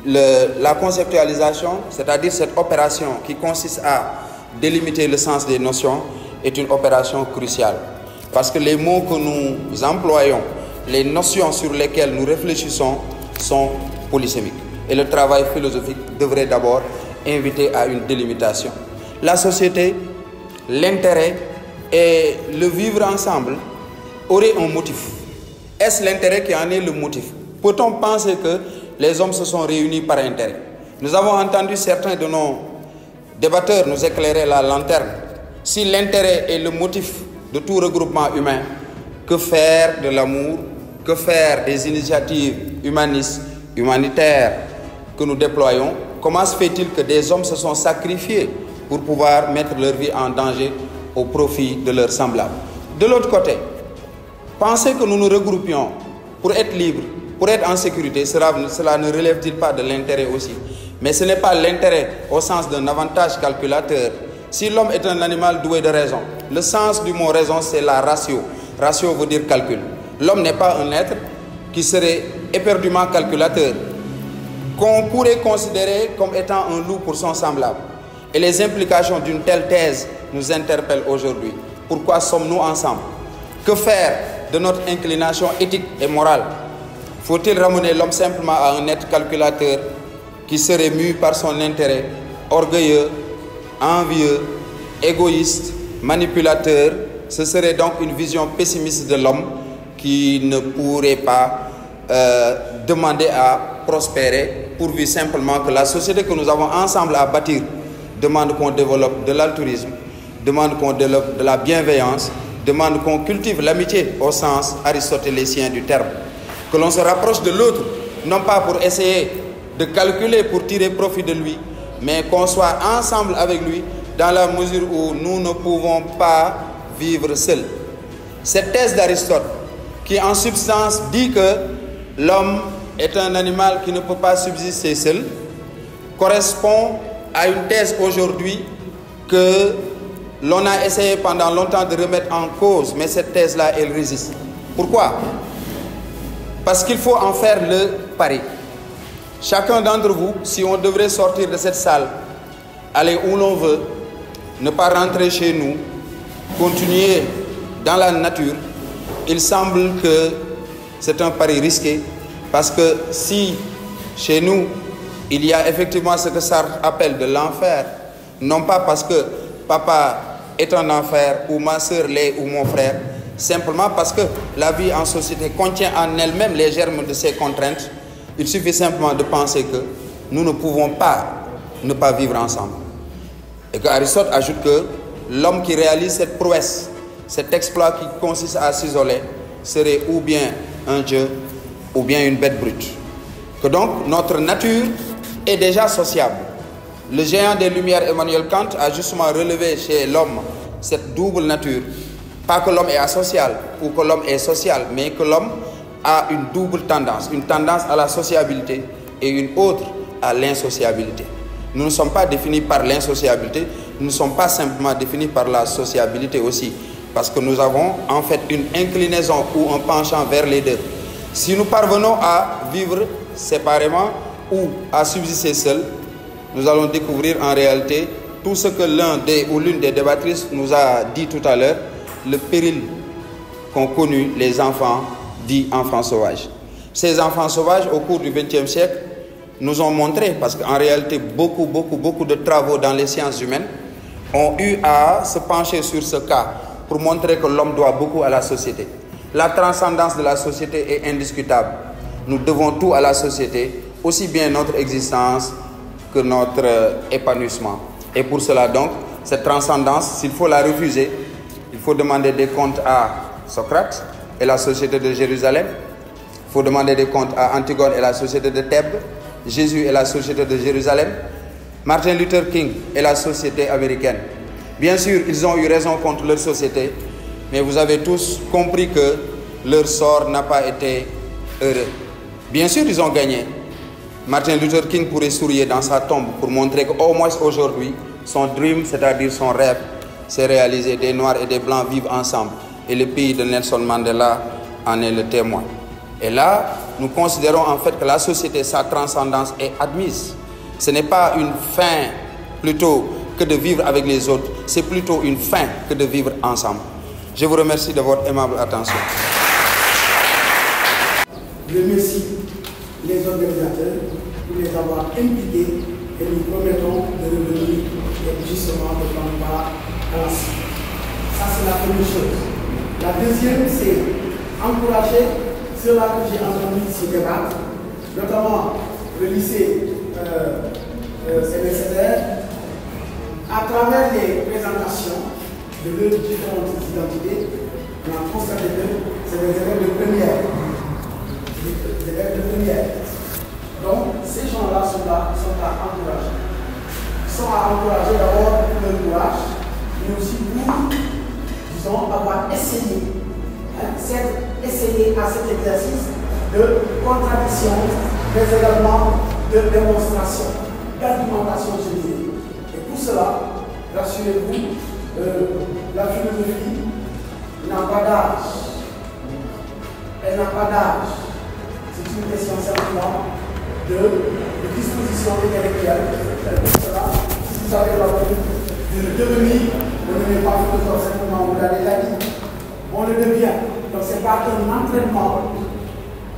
la conceptualisation, c'est-à-dire cette opération qui consiste à délimiter le sens des notions, est une opération cruciale. Parce que les mots que nous employons, les notions sur lesquelles nous réfléchissons sont polysémiques. Et le travail philosophique devrait d'abord inviter à une délimitation. La société, l'intérêt et le vivre ensemble auraient un motif. Est-ce l'intérêt qui en est le motif? Peut-on penser que les hommes se sont réunis par intérêt? Nous avons entendu certains de nos débatteurs nous éclairer la lanterne. Si l'intérêt est le motif de tout regroupement humain, que faire de l'amour? Que faire des initiatives humanistes, humanitaires que nous déployons? Comment se fait-il que des hommes se sont sacrifiés pour pouvoir mettre leur vie en danger au profit de leurs semblables? De l'autre côté, penser que nous nous regroupions pour être libres, pour être en sécurité, cela ne relève-t-il pas de l'intérêt aussi? Mais ce n'est pas l'intérêt au sens d'un avantage calculateur. Si l'homme est un animal doué de raison, le sens du mot raison, c'est la ratio. Ratio veut dire calcul. L'homme n'est pas un être qui serait éperdument calculateur, qu'on pourrait considérer comme étant un loup pour son semblable. Et les implications d'une telle thèse nous interpellent aujourd'hui. Pourquoi sommes-nous ensemble? Que faire de notre inclination éthique et morale? Faut-il ramener l'homme simplement à un être calculateur qui serait mû par son intérêt, orgueilleux, envieux, égoïste, manipulateur? Ce serait donc une vision pessimiste de l'homme qui ne pourrait pas demander à prospérer, pourvu simplement que la société que nous avons ensemble à bâtir demande qu'on développe de l'altruisme, demande qu'on développe de la bienveillance, demande qu'on cultive l'amitié au sens aristotélésien du terme. Que l'on se rapproche de l'autre, non pas pour essayer de calculer, pour tirer profit de lui, mais qu'on soit ensemble avec lui dans la mesure où nous ne pouvons pas vivre seuls. Cette thèse d'Aristote, qui en substance dit que l'homme est un animal qui ne peut pas subsister seul, correspond à une thèse aujourd'hui que l'on a essayé pendant longtemps de remettre en cause, mais cette thèse-là, elle résiste. Pourquoi? Parce qu'il faut en faire le pari. Chacun d'entre vous, si on devrait sortir de cette salle, aller où l'on veut, ne pas rentrer chez nous, continuer dans la nature, il semble que c'est un pari risqué, parce que si chez nous, il y a effectivement ce que Sartre appelle de l'enfer, non pas parce que papa est un enfer, ou ma soeur l'est, ou mon frère, simplement parce que la vie en société contient en elle-même les germes de ces contraintes. Il suffit simplement de penser que nous ne pouvons pas ne pas vivre ensemble. Et que Aristote ajoute que l'homme qui réalise cette prouesse, cet exploit qui consiste à s'isoler, serait ou bien un dieu ou bien une bête brute. Que donc notre nature est déjà sociable. Le géant des Lumières Emmanuel Kant a justement relevé chez l'homme cette double nature. Pas que l'homme est asocial ou que l'homme est social, mais que l'homme a une double tendance, une tendance à la sociabilité et une autre à l'insociabilité. Nous ne sommes pas définis par l'insociabilité, nous ne sommes pas simplement définis par la sociabilité aussi, parce que nous avons en fait une inclinaison ou un penchant vers les deux. Si nous parvenons à vivre séparément ou à subsister seul, nous allons découvrir en réalité tout ce que l'un des ou l'une des débattrices nous a dit tout à l'heure, le péril qu'ont connu les enfants dits enfants sauvages. Ces enfants sauvages, au cours du XXe siècle, nous ont montré, parce qu'en réalité, beaucoup de travaux dans les sciences humaines ont eu à se pencher sur ce cas pour montrer que l'homme doit beaucoup à la société. la transcendance de la société est indiscutable. Nous devons tout à la société, aussi bien notre existence que notre épanouissement. Et pour cela donc, cette transcendance, s'il faut la refuser, il faut demander des comptes à Socrate et la société de Jérusalem. Il faut demander des comptes à Antigone et la société de Thèbes, Jésus et la société de Jérusalem, Martin Luther King et la société américaine. Bien sûr, ils ont eu raison contre leur société, mais vous avez tous compris que leur sort n'a pas été heureux. Bien sûr, ils ont gagné. Martin Luther King pourrait sourire dans sa tombe pour montrer qu'au moins aujourd'hui, son dream, c'est-à-dire son rêve, s'est réalisé. Des Noirs et des Blancs vivent ensemble. Et le pays de Nelson Mandela en est le témoin. Et là, nous considérons en fait que la société, sa transcendance est admise. Ce n'est pas une fin plutôt que de vivre avec les autres, c'est plutôt une fin que de vivre ensemble. Je vous remercie de votre aimable attention. Je remercie les organisateurs pour les avoir impliqués et nous promettons de revenir et justement de prendre part à la suite. Ça, c'est la première chose. La deuxième, c'est encourager ceux-là que j'ai entendu se débattre, notamment le lycée CNSR, à travers les présentations de leurs différentes identités, on a constaté que c'est des élèves de première. Des élèves de première. Donc, ces gens-là sont à encourager. Ils sont à encourager d'abord pour leur courage, mais aussi pour, disons, avoir essayé à cet exercice de contradiction, mais également de démonstration, d'argumentation, je dirais. Et pour cela, rassurez-vous, la philosophie n'a pas d'âge. Elle n'a pas d'âge. C'est une question simplement de disposition intellectuelle. Pour cela, si vous avez l'envie de devenir, vous ne pas philosophe simplement, vous l'avez déjà dit. On le devient. Donc c'est par un entraînement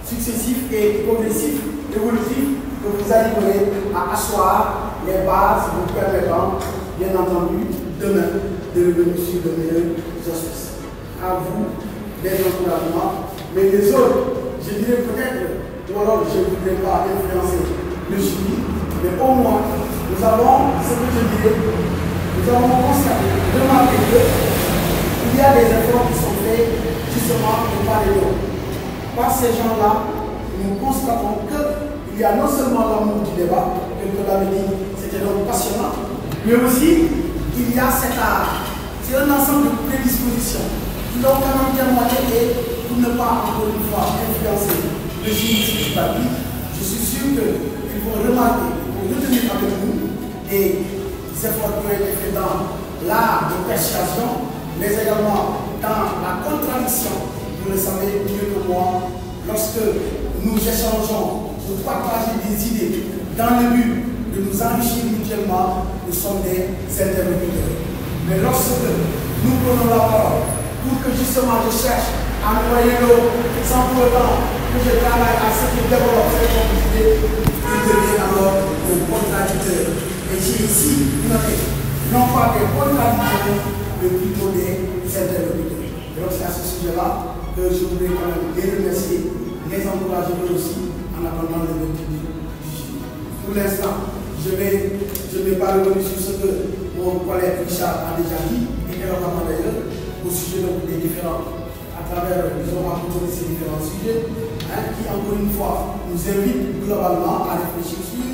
successif et progressif, évolutif, que vous arriverez à asseoir les bases vous permettant, bien entendu, demain, de revenir sur de meilleurs auspices. À vous, des encouragements, mais les autres, je dirais peut-être, ou alors je ne voudrais pas influencer le jury, mais au moins, nous avons, ce que je dirais, nous avons constaté, remarqué qu'il y a des efforts qui sont faits justement par les autres. Par ces gens-là, nous constatons qu'il y a non seulement l'amour du débat, que l'avait dit, c'était donc passionnant, mais aussi il y a cet art. C'est un ensemble de prédispositions qui l'ont quand même témoigné et pour ne pas encore une fois influencer le jury du papier, je suis sûr qu'ils vont remarquer, ils vont retenir avec nous des efforts qui ont été faits dans l'art de persuasion, mais également dans la contradiction. Vous le savez mieux que moi, lorsque nous échangeons pour partager des idées dans le but de nous enrichir mutuellement, nous sommes des interlocuteurs. Mais lorsque nous prenons la parole pour que justement je cherche à noyer l'eau sans pour autant que je travaille à ce qui développe cette complicité, il devient alors un contradicteur. Et j'ai ici noté, non pas des contradicteurs, mais plutôt des interlocuteurs. Donc c'est à ce sujet-là que je voudrais quand même les remercier, les encourager aussi en attendant le verdict du jury. Pour l'instant, je ne vais pas revenir sur ce que mon collègue Richard a déjà dit, et énormément d'ailleurs, au sujet donc des différents, à travers, disons, à côté de ces différents sujets, qui encore une fois nous invitent globalement à réfléchir sur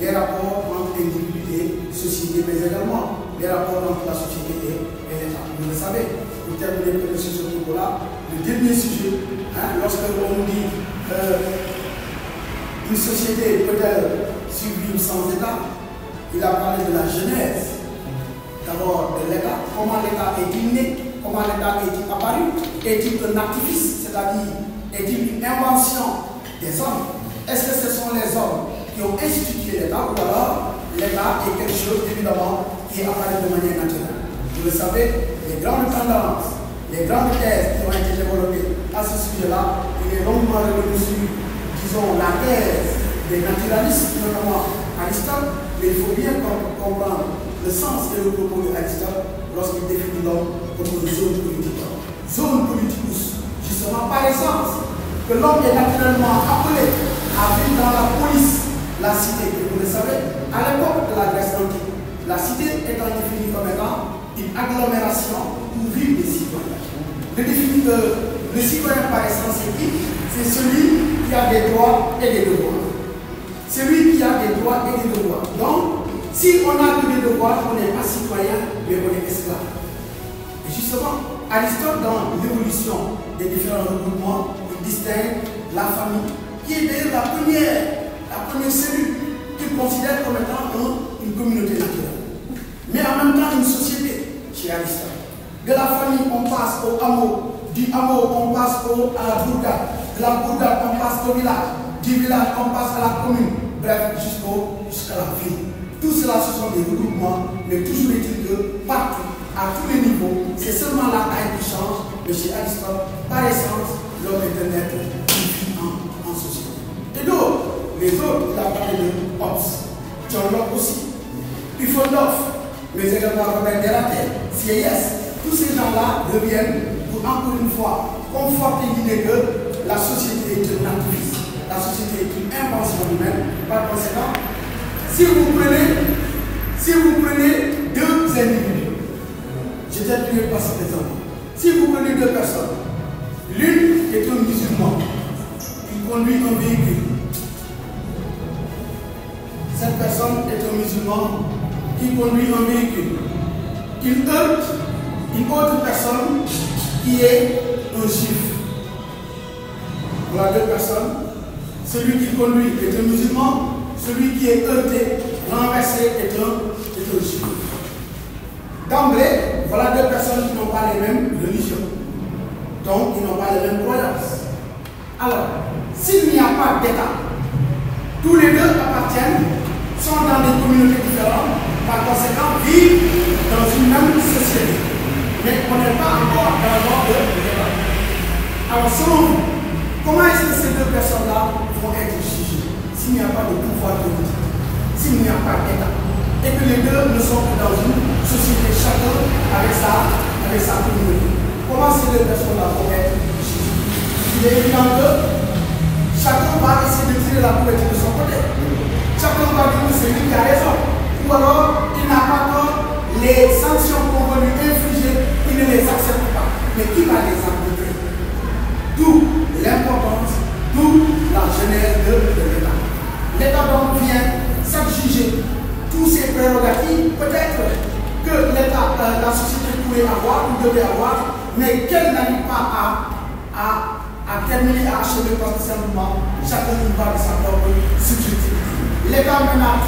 les rapports entre individus et société, mais également les rapports entre la société et l'État. Vous le savez, pour terminer peut-être sur ce niveau-là, le dernier sujet, lorsque on nous dit une société peut-elle survivre sans État, il a parlé de la genèse, d'abord de l'État, comment l'État est-il né, comment l'État est-il apparu, est-il un artifice, c'est-à-dire est-il une invention des hommes, est-ce que ce sont les hommes qui ont institué l'État ou alors l'État est quelque chose évidemment qui est apparu de manière naturelle. Vous le savez, les grandes tendances, les grandes thèses qui ont été développées à ce sujet-là, il est longuement revenu sur, disons, la thèse des naturalistes, notamment Aristote, mais il faut bien comprendre le sens et le propos d'Aristote lorsqu'il définit l'homme comme une zone politique. Zone politique, justement, justement par essence, que l'homme est naturellement appelé à vivre dans la police, la cité. Et vous le savez, à l'époque de la Grèce antique, la cité étant définie comme étant une agglomération où vivent les citoyens. Le citoyen par essence, c'est qui? C'est celui qui a des droits et des devoirs. Celui qui a des droits et des devoirs. Donc, si on a que des devoirs, on n'est pas citoyen, mais on est esclave. Et justement, Aristote, dans l'évolution des différents regroupements, il distingue la famille, qui est d'ailleurs la première cellule qu'il considère comme étant une communauté naturelle. Mais en même temps, une société, chez Aristote. De la famille, on passe au hameau. Du hameau, on passe à la bourgade. De la bourgade, on passe au village. Du village, on passe à la commune. Bref, jusqu'à la ville. Tout cela, ce sont des regroupements, mais toujours est-il que partout, à tous les niveaux, c'est seulement la taille qui change. Mais chez Aristote, par essence, l'homme est un être qui vit en société. Et d'autres, les autres, il a parlé de Hobbes, John Locke aussi, Pufendorf, mais également Robert Descartes, Sieyès. Tous ces gens-là reviennent pour encore une fois conforter l'idée que la société est une activité, la société est une invention humaine. Par conséquent, si vous prenez deux individus, je t'appuie par cet exemple. Si vous prenez deux personnes, l'une est un musulman qui conduit un véhicule. Cette personne est un musulman qui conduit un véhicule. Il heurte une autre personne qui est un juif. Voilà deux personnes. Celui qui conduit est un musulman, celui qui est heurté, renversé est un juif. D'emblée, voilà deux personnes qui n'ont pas les mêmes religions. Donc, ils n'ont pas les mêmes croyances. Alors, s'il n'y a pas d'État, tous les deux appartiennent, sont dans des communautés différentes, par conséquent, vivent dans une même société. Mais on n'est pas encore dans le monde de l'État. Alors, selon vous, comment est-ce que ces deux personnes-là vont être jugées s'il n'y a pas de pouvoir politique, s'il n'y a pas d'État, et que les deux ne sont que dans une société, chacun avec sa communauté? Comment ces deux personnes-là vont être jugées? Il est évident que chacun va essayer de tirer la couverture de son côté. Chacun va dire que c'est lui qui a raison. Ou alors, il n'a pas tort, les sanctions qu'on va lui infliger, il ne les accepte pas. Mais qui va les appliquer? D'où l'importance, d'où la genèse de l'État. L'État donc vient s'adjuger tous ses prérogatives, peut-être que l'État, la société pouvait avoir ou devait avoir, mais qu'elle n'arrive pas à terminer, à achever, parce que simplement chacun y va de sa propre subjectivité. L'État maintenant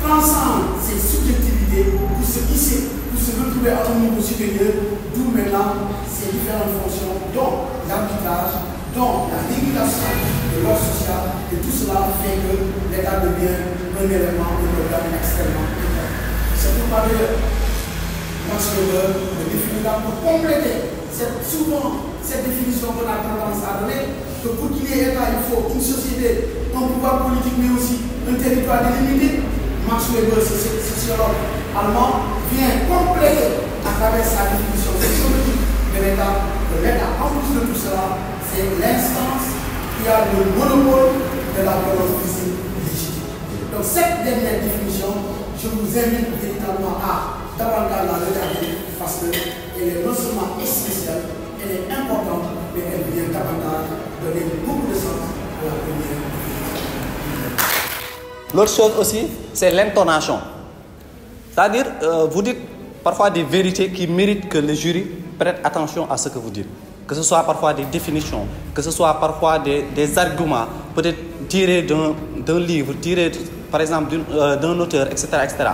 transcende ces subjectivités pour se hisser, pour se retrouver à un niveau supérieur, d'où maintenant ces différentes fonctions, dont l'arbitrage, dont la régulation de l'ordre social, et tout cela fait que l'État devient un élément, un organe extrêmement important. C'est pourquoi Max Weber le définira pour compléter souvent cette définition qu'on a tendance à donner, que pour qu'il y ait État, il faut une société, un pouvoir politique, mais aussi un territoire délimité. Max Weber, sociologue allemand, vient compléter à travers sa définition sociologique de l'État. L'État, en plus de tout cela, c'est l'instance qui a le monopole de la violence physique légitime. Donc cette dernière définition, je vous invite véritablement à davantage la regarder parce qu'elle est non seulement essentielle, elle est importante, mais elle vient davantage donner beaucoup de sens à la première définition. L'autre chose aussi, c'est l'intonation. C'est-à-dire, vous dites parfois des vérités qui méritent que le jury prête attention à ce que vous dites. Que ce soit parfois des définitions, que ce soit parfois des arguments, peut-être tirés d'un livre, tirés par exemple d'un auteur, etc., etc.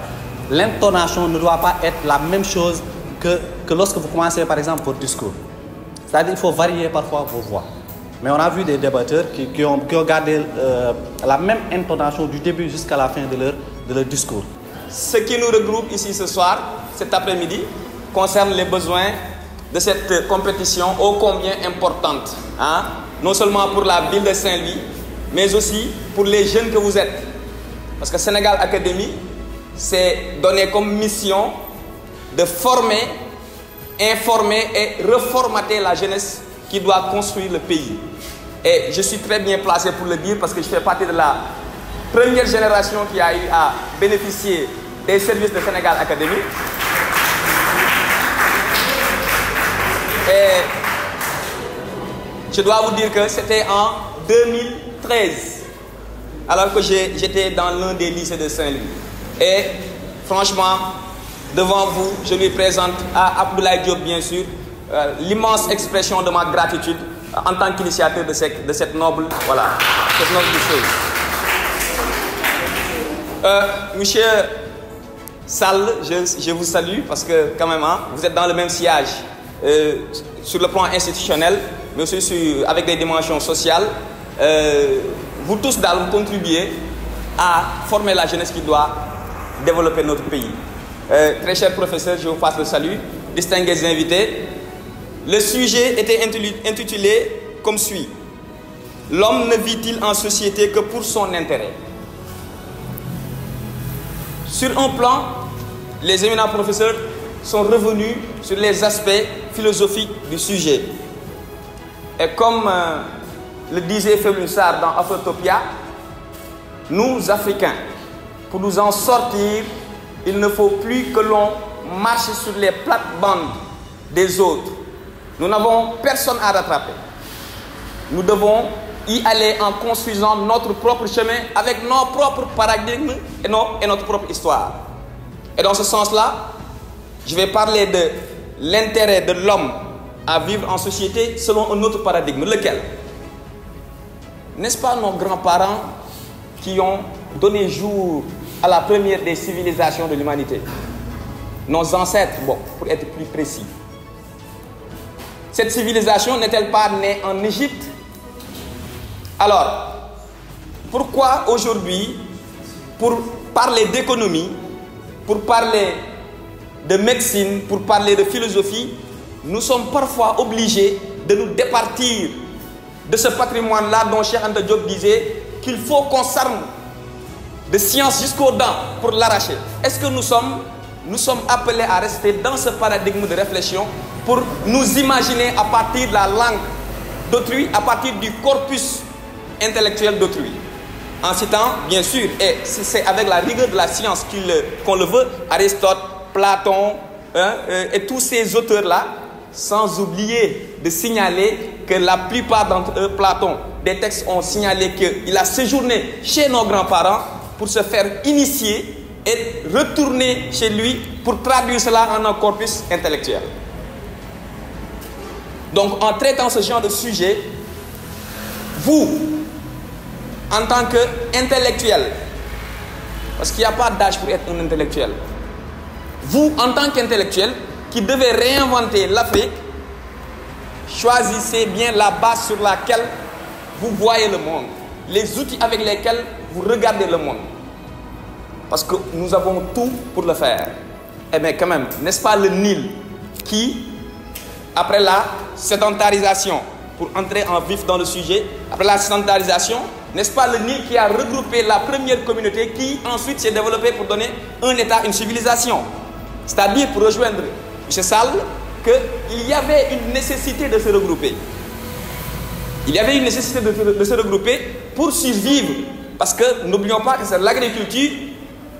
L'intonation ne doit pas être la même chose que lorsque vous commencez par exemple votre discours. C'est-à-dire qu'il faut varier parfois vos voix. Mais on a vu des débatteurs qui ont gardé la même intonation du début jusqu'à la fin de leur discours. Ce qui nous regroupe ici ce soir, cet après-midi, concerne les besoins de cette compétition ô combien importante. Hein? Non seulement pour la ville de Saint-Louis, mais aussi pour les jeunes que vous êtes. Parce que Sénégal Academy s'est donné comme mission de former, informer et reformater la jeunesse qui doit construire le pays. Et je suis très bien placé pour le dire parce que je fais partie de la première génération qui a eu à bénéficier des services de Sénégal Academy. Et je dois vous dire que c'était en 2013, alors que j'étais dans l'un des lycées de Saint-Louis. Et franchement, devant vous, je lui présente à Abdoulaye Diop, bien sûr, l'immense expression de ma gratitude en tant qu'initiateur de cette noble, voilà, cette noble chose. Monsieur Sall, je vous salue parce que quand même, hein, vous êtes dans le même sillage sur le plan institutionnel, mais aussi avec des dimensions sociales. Vous tous, vous contribuez à former la jeunesse qui doit développer notre pays. Très cher professeur, je vous passe le salut. Distingués invités, le sujet était intitulé comme suit. L'homme ne vit-il en société que pour son intérêt? Sur un plan, les éminents professeurs sont revenus sur les aspects philosophiques du sujet. Et comme le disait Fébulin Sarr dans Afrotopia, nous, Africains, pour nous en sortir, il ne faut plus que l'on marche sur les plates-bandes des autres. Nous n'avons personne à rattraper. Nous devons y aller en construisant notre propre chemin avec nos propres paradigmes et notre propre histoire. Et dans ce sens-là, je vais parler de l'intérêt de l'homme à vivre en société selon un autre paradigme. Lequel? N'est-ce pas nos grands-parents qui ont donné jour à la première des civilisations de l'humanité? Nos ancêtres, bon, pour être plus précis. Cette civilisation n'est-elle pas née en Égypte? Alors, pourquoi aujourd'hui, pour parler d'économie, pour parler de médecine, pour parler de philosophie, nous sommes parfois obligés de nous départir de ce patrimoine-là dont Cheikh Anta Diop disait qu'il faut qu'on s'arme de science jusqu'aux dents pour l'arracher? Est-ce que nous sommes appelés à rester dans ce paradigme de réflexion pour nous imaginer à partir de la langue d'autrui, à partir du corpus intellectuel d'autrui? En citant, bien sûr, et c'est avec la rigueur de la science qu'on le veut, Aristote, Platon, et tous ces auteurs-là, sans oublier de signaler que la plupart d'entre eux, Platon, des textes ont signalé qu'il a séjourné chez nos grands-parents pour se faire initier et retourner chez lui pour traduire cela en un corpus intellectuel. Donc, en traitant ce genre de sujet, vous, en tant qu'intellectuel, parce qu'il n'y a pas d'âge pour être un intellectuel, vous, en tant qu'intellectuel, qui devez réinventer l'Afrique, choisissez bien la base sur laquelle vous voyez le monde, les outils avec lesquels vous regardez le monde. Parce que nous avons tout pour le faire. Eh bien, quand même, n'est-ce pas le Nil qui, après la sédentarisation, pour entrer en vif dans le sujet, après la sédentarisation, n'est-ce pas le Nil qui a regroupé la première communauté qui ensuite s'est développée pour donner un État, une civilisation? C'est-à-dire, pour rejoindre M. Sall, qu'il y avait une nécessité de se regrouper. Il y avait une nécessité de se regrouper pour survivre. Parce que n'oublions pas que c'est l'agriculture,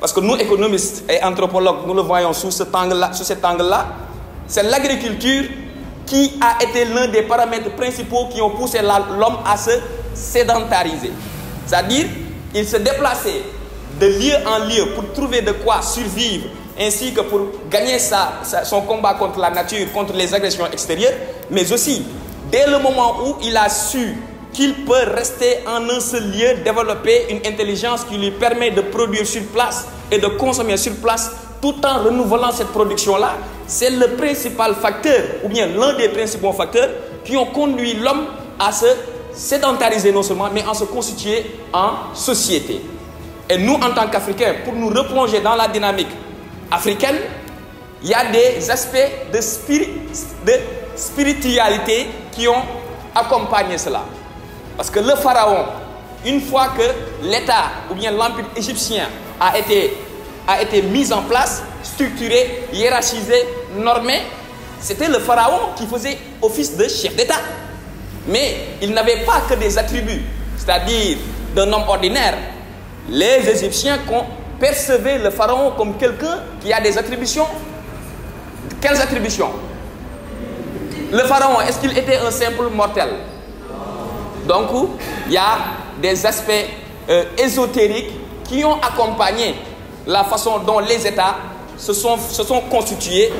parce que nous, économistes et anthropologues, nous le voyons sous cet angle-là, c'est l'agriculture qui a été l'un des paramètres principaux qui ont poussé l'homme à se sédentariser. C'est-à-dire, il se déplaçait de lieu en lieu pour trouver de quoi survivre, ainsi que pour gagner son combat contre la nature, contre les agressions extérieures, mais aussi, dès le moment où il a su qu'il peut rester en un seul lieu, développer une intelligence qui lui permet de produire sur place et de consommer sur place, tout en renouvelant cette production-là, c'est le principal facteur, ou bien l'un des principaux facteurs qui ont conduit l'homme à se sédentariser non seulement, mais à se constituer en société. Et nous, en tant qu'Africains, pour nous replonger dans la dynamique africaine, il y a des aspects de spiritualité qui ont accompagné cela. Parce que le pharaon, une fois que l'État ou bien l'empire égyptien a été mis en place, structuré, hiérarchisé, normé, c'était le pharaon qui faisait office de chef d'État. Mais il n'avait pas que des attributs, c'est-à-dire d'un homme ordinaire. Les Égyptiens percevaient le pharaon comme quelqu'un qui a des attributions. Quelles attributions? Le pharaon, est-ce qu'il était un simple mortel? Donc, il y a des aspects ésotériques qui ont accompagné la façon dont les États se sont constitués,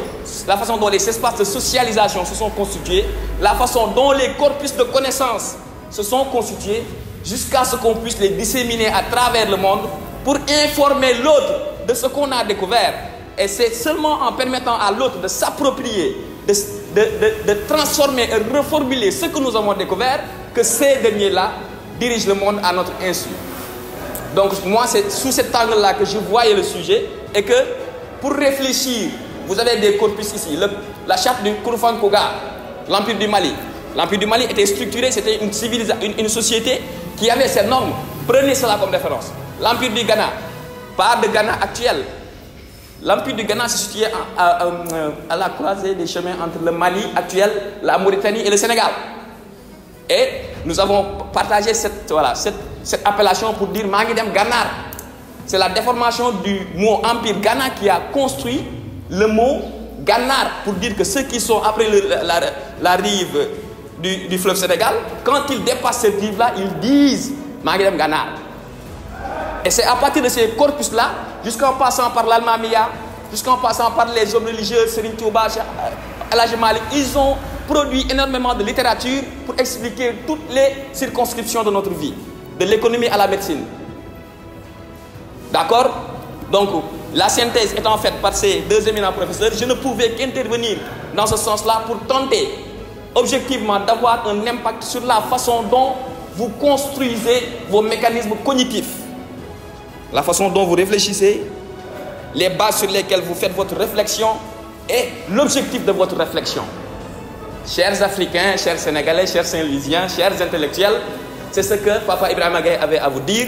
la façon dont les espaces de socialisation se sont constitués, la façon dont les corpus de connaissances se sont constitués, jusqu'à ce qu'on puisse les disséminer à travers le monde pour informer l'autre de ce qu'on a découvert. Et c'est seulement en permettant à l'autre de s'approprier, de transformer et reformuler ce que nous avons découvert, que ces derniers-là dirigent le monde à notre insu. Donc moi, c'est sous cet angle-là que je voyais le sujet, et que pour réfléchir, vous avez des corpus ici. La charte du Kourfan Koga, l'Empire du Mali. L'Empire du Mali était structuré, c'était une société qui avait ses normes. Prenez cela comme référence. L'Empire du Ghana, pas de Ghana actuel. L'Empire du Ghana se situait à la croisée des chemins entre le Mali actuel, la Mauritanie et le Sénégal. Et nous avons partagé cette appellation pour dire Mangidem Ghanar. C'est la déformation du mot Empire Ghana qui a construit le mot Ghanar pour dire que ceux qui sont après la rive du fleuve Sénégal, quand ils dépassent cette rive-là, ils disent Mangidem Ghanar. Et c'est à partir de ces corpus-là, jusqu'en passant par l'Almamia, jusqu'en passant par les hommes religieux, Serigne Touba, El Hadji Malick, ils ont produit énormément de littérature pour expliquer toutes les circonscriptions de notre vie, de l'économie à la médecine. D'accord? Donc, la synthèse étant faite par ces deux éminents professeurs, je ne pouvais qu'intervenir dans ce sens-là pour tenter objectivement d'avoir un impact sur la façon dont vous construisez vos mécanismes cognitifs, la façon dont vous réfléchissez, les bases sur lesquelles vous faites votre réflexion et l'objectif de votre réflexion. Chers Africains, chers Sénégalais, chers Saint-Louisiens, chers intellectuels, c'est ce que Papa Ibrahima Gaye avait à vous dire,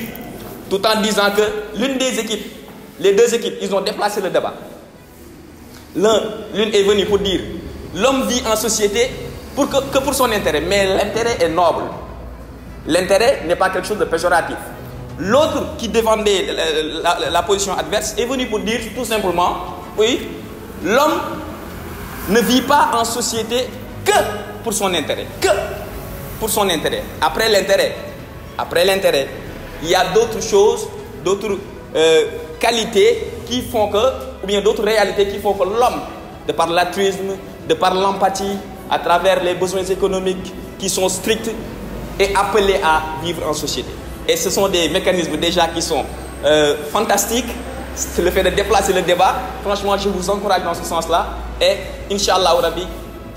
tout en disant que l'une des équipes, les deux équipes, ils ont déplacé le débat. L'une est venue pour dire l'homme vit en société que pour son intérêt, mais l'intérêt est noble. L'intérêt n'est pas quelque chose de péjoratif. L'autre qui défendait la position adverse est venu pour dire tout simplement, oui, l'homme ne vit pas en société que pour son intérêt. Que pour son intérêt. Après l'intérêt, il y a d'autres choses, d'autres qualités qui font que, ou bien d'autres réalités qui font que l'homme, de par l'altruisme, de par l'empathie, à travers les besoins économiques qui sont stricts, est appelé à vivre en société. Et ce sont des mécanismes déjà qui sont fantastiques. C'est le fait de déplacer le débat. Franchement, je vous encourage dans ce sens-là. Et Inch'Allah, Rabbi,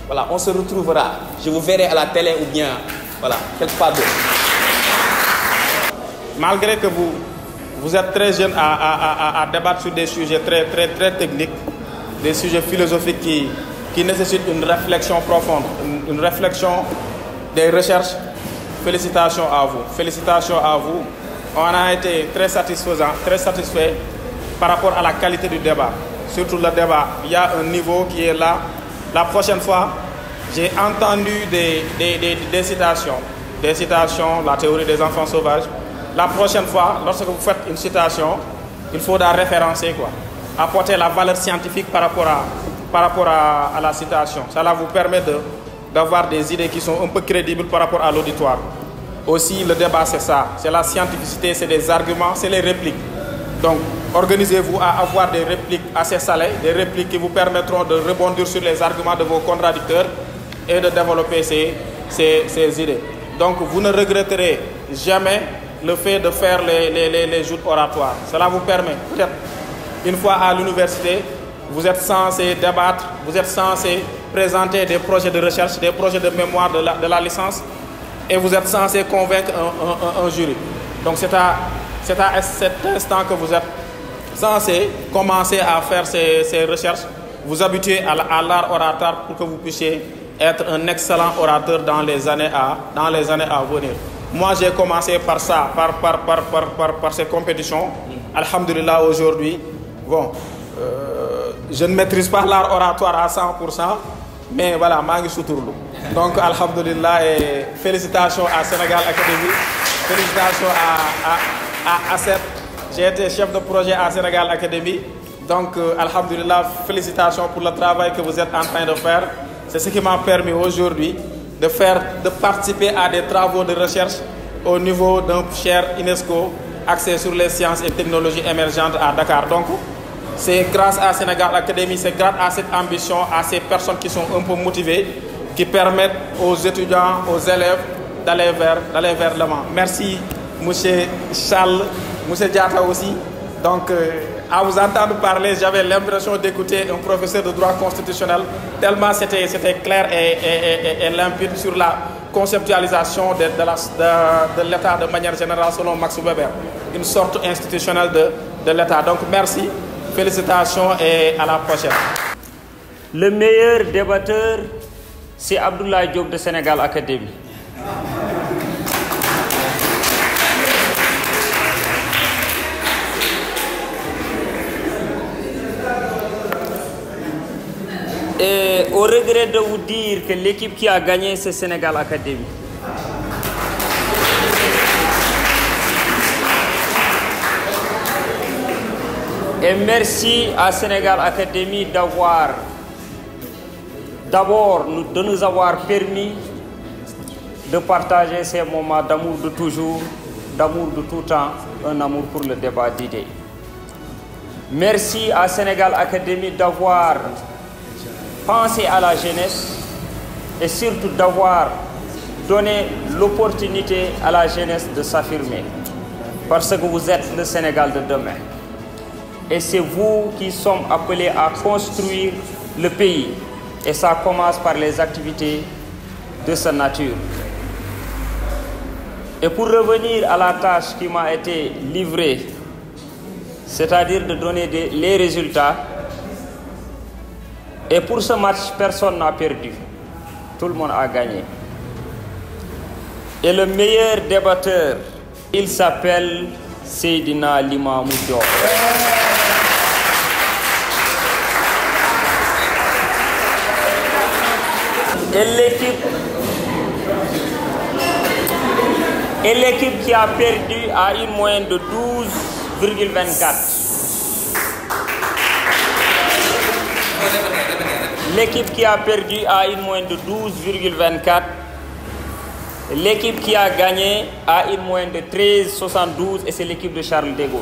voilà, on se retrouvera. Je vous verrai à la télé ou bien, voilà, quelque part d'autre. Malgré que vous êtes très jeune à débattre sur des sujets très techniques, des sujets philosophiques qui nécessitent une réflexion profonde, une réflexion des recherches, félicitations à vous. Félicitations à vous. On a été très satisfait par rapport à la qualité du débat. Surtout le débat, il y a un niveau qui est là. La prochaine fois, j'ai entendu des citations, la théorie des enfants sauvages. La prochaine fois, lorsque vous faites une citation, il faudra référencer, quoi. Apporter la valeur scientifique par rapport à la citation. Cela vous permet d'avoir des idées qui sont un peu crédibles par rapport à l'auditoire. Aussi, le débat, c'est ça. C'est la scientificité, c'est des arguments, c'est les répliques. Donc, organisez-vous à avoir des répliques assez salées, des répliques qui vous permettront de rebondir sur les arguments de vos contradicteurs et de développer ces idées. Donc, vous ne regretterez jamais le fait de faire les joutes oratoires. Cela vous permet, peut-être, une fois à l'université, vous êtes censé débattre, vous êtes censé présenter des projets de recherche, des projets de mémoire de la licence, et vous êtes censé convaincre un jury. Donc c'est à cet instant que vous êtes censé commencer à faire ces recherches, vous habituer à l'art oratoire pour que vous puissiez être un excellent orateur dans les années à venir. Moi, j'ai commencé par ça, par ces compétitions. Alhamdulillah, aujourd'hui, bon, je ne maîtrise pas l'art oratoire à 100%, mais voilà, mangi soutourlou. Donc, alhamdulillah, et félicitations à Sénégal Academy, félicitations à ACEP. J'ai été chef de projet à Sénégal Academy. Donc, alhamdulillah, félicitations pour le travail que vous êtes en train de faire. C'est ce qui m'a permis aujourd'hui de participer à des travaux de recherche au niveau d'un chaire UNESCO axé sur les sciences et technologies émergentes à Dakar. Donc, c'est grâce à Sénégal Academy, c'est grâce à cette ambition, à ces personnes qui sont un peu motivées, qui permettent aux étudiants, aux élèves d'aller vers l'avant. Merci, M. Charles, M. Diata aussi. Donc, à vous entendre parler, j'avais l'impression d'écouter un professeur de droit constitutionnel, tellement c'était clair et limpide sur la conceptualisation de l'État de manière générale selon Max Weber, une sorte institutionnelle de l'État. Donc merci, félicitations et à la prochaine. Le meilleur débatteur, c'est Abdoulaye Diop de Sénégal Academy. Et au regret de vous dire que l'équipe qui a gagné, c'est Sénégal Academy. Et merci à Sénégal Academy de nous avoir permis de partager ces moments d'amour de toujours, d'amour de tout temps, un amour pour le débat d'idées. Merci à Sénégal Academy d'avoir pensé à la jeunesse et surtout d'avoir donné l'opportunité à la jeunesse de s'affirmer. Parce que vous êtes le Sénégal de demain. Et c'est vous qui sommes appelés à construire le pays. Et ça commence par les activités de sa nature. Et pour revenir à la tâche qui m'a été livrée, c'est-à-dire de donner les résultats, et pour ce match, personne n'a perdu. Tout le monde a gagné. Et le meilleur débatteur, il s'appelle Seydina Limamou Diop. Et l'équipe qui a perdu a une moyenne de 12,24. L'équipe qui a perdu a une moyenne de 12,24. L'équipe qui a gagné a une moyenne de 13,72 et c'est l'équipe de Charles de Gaulle.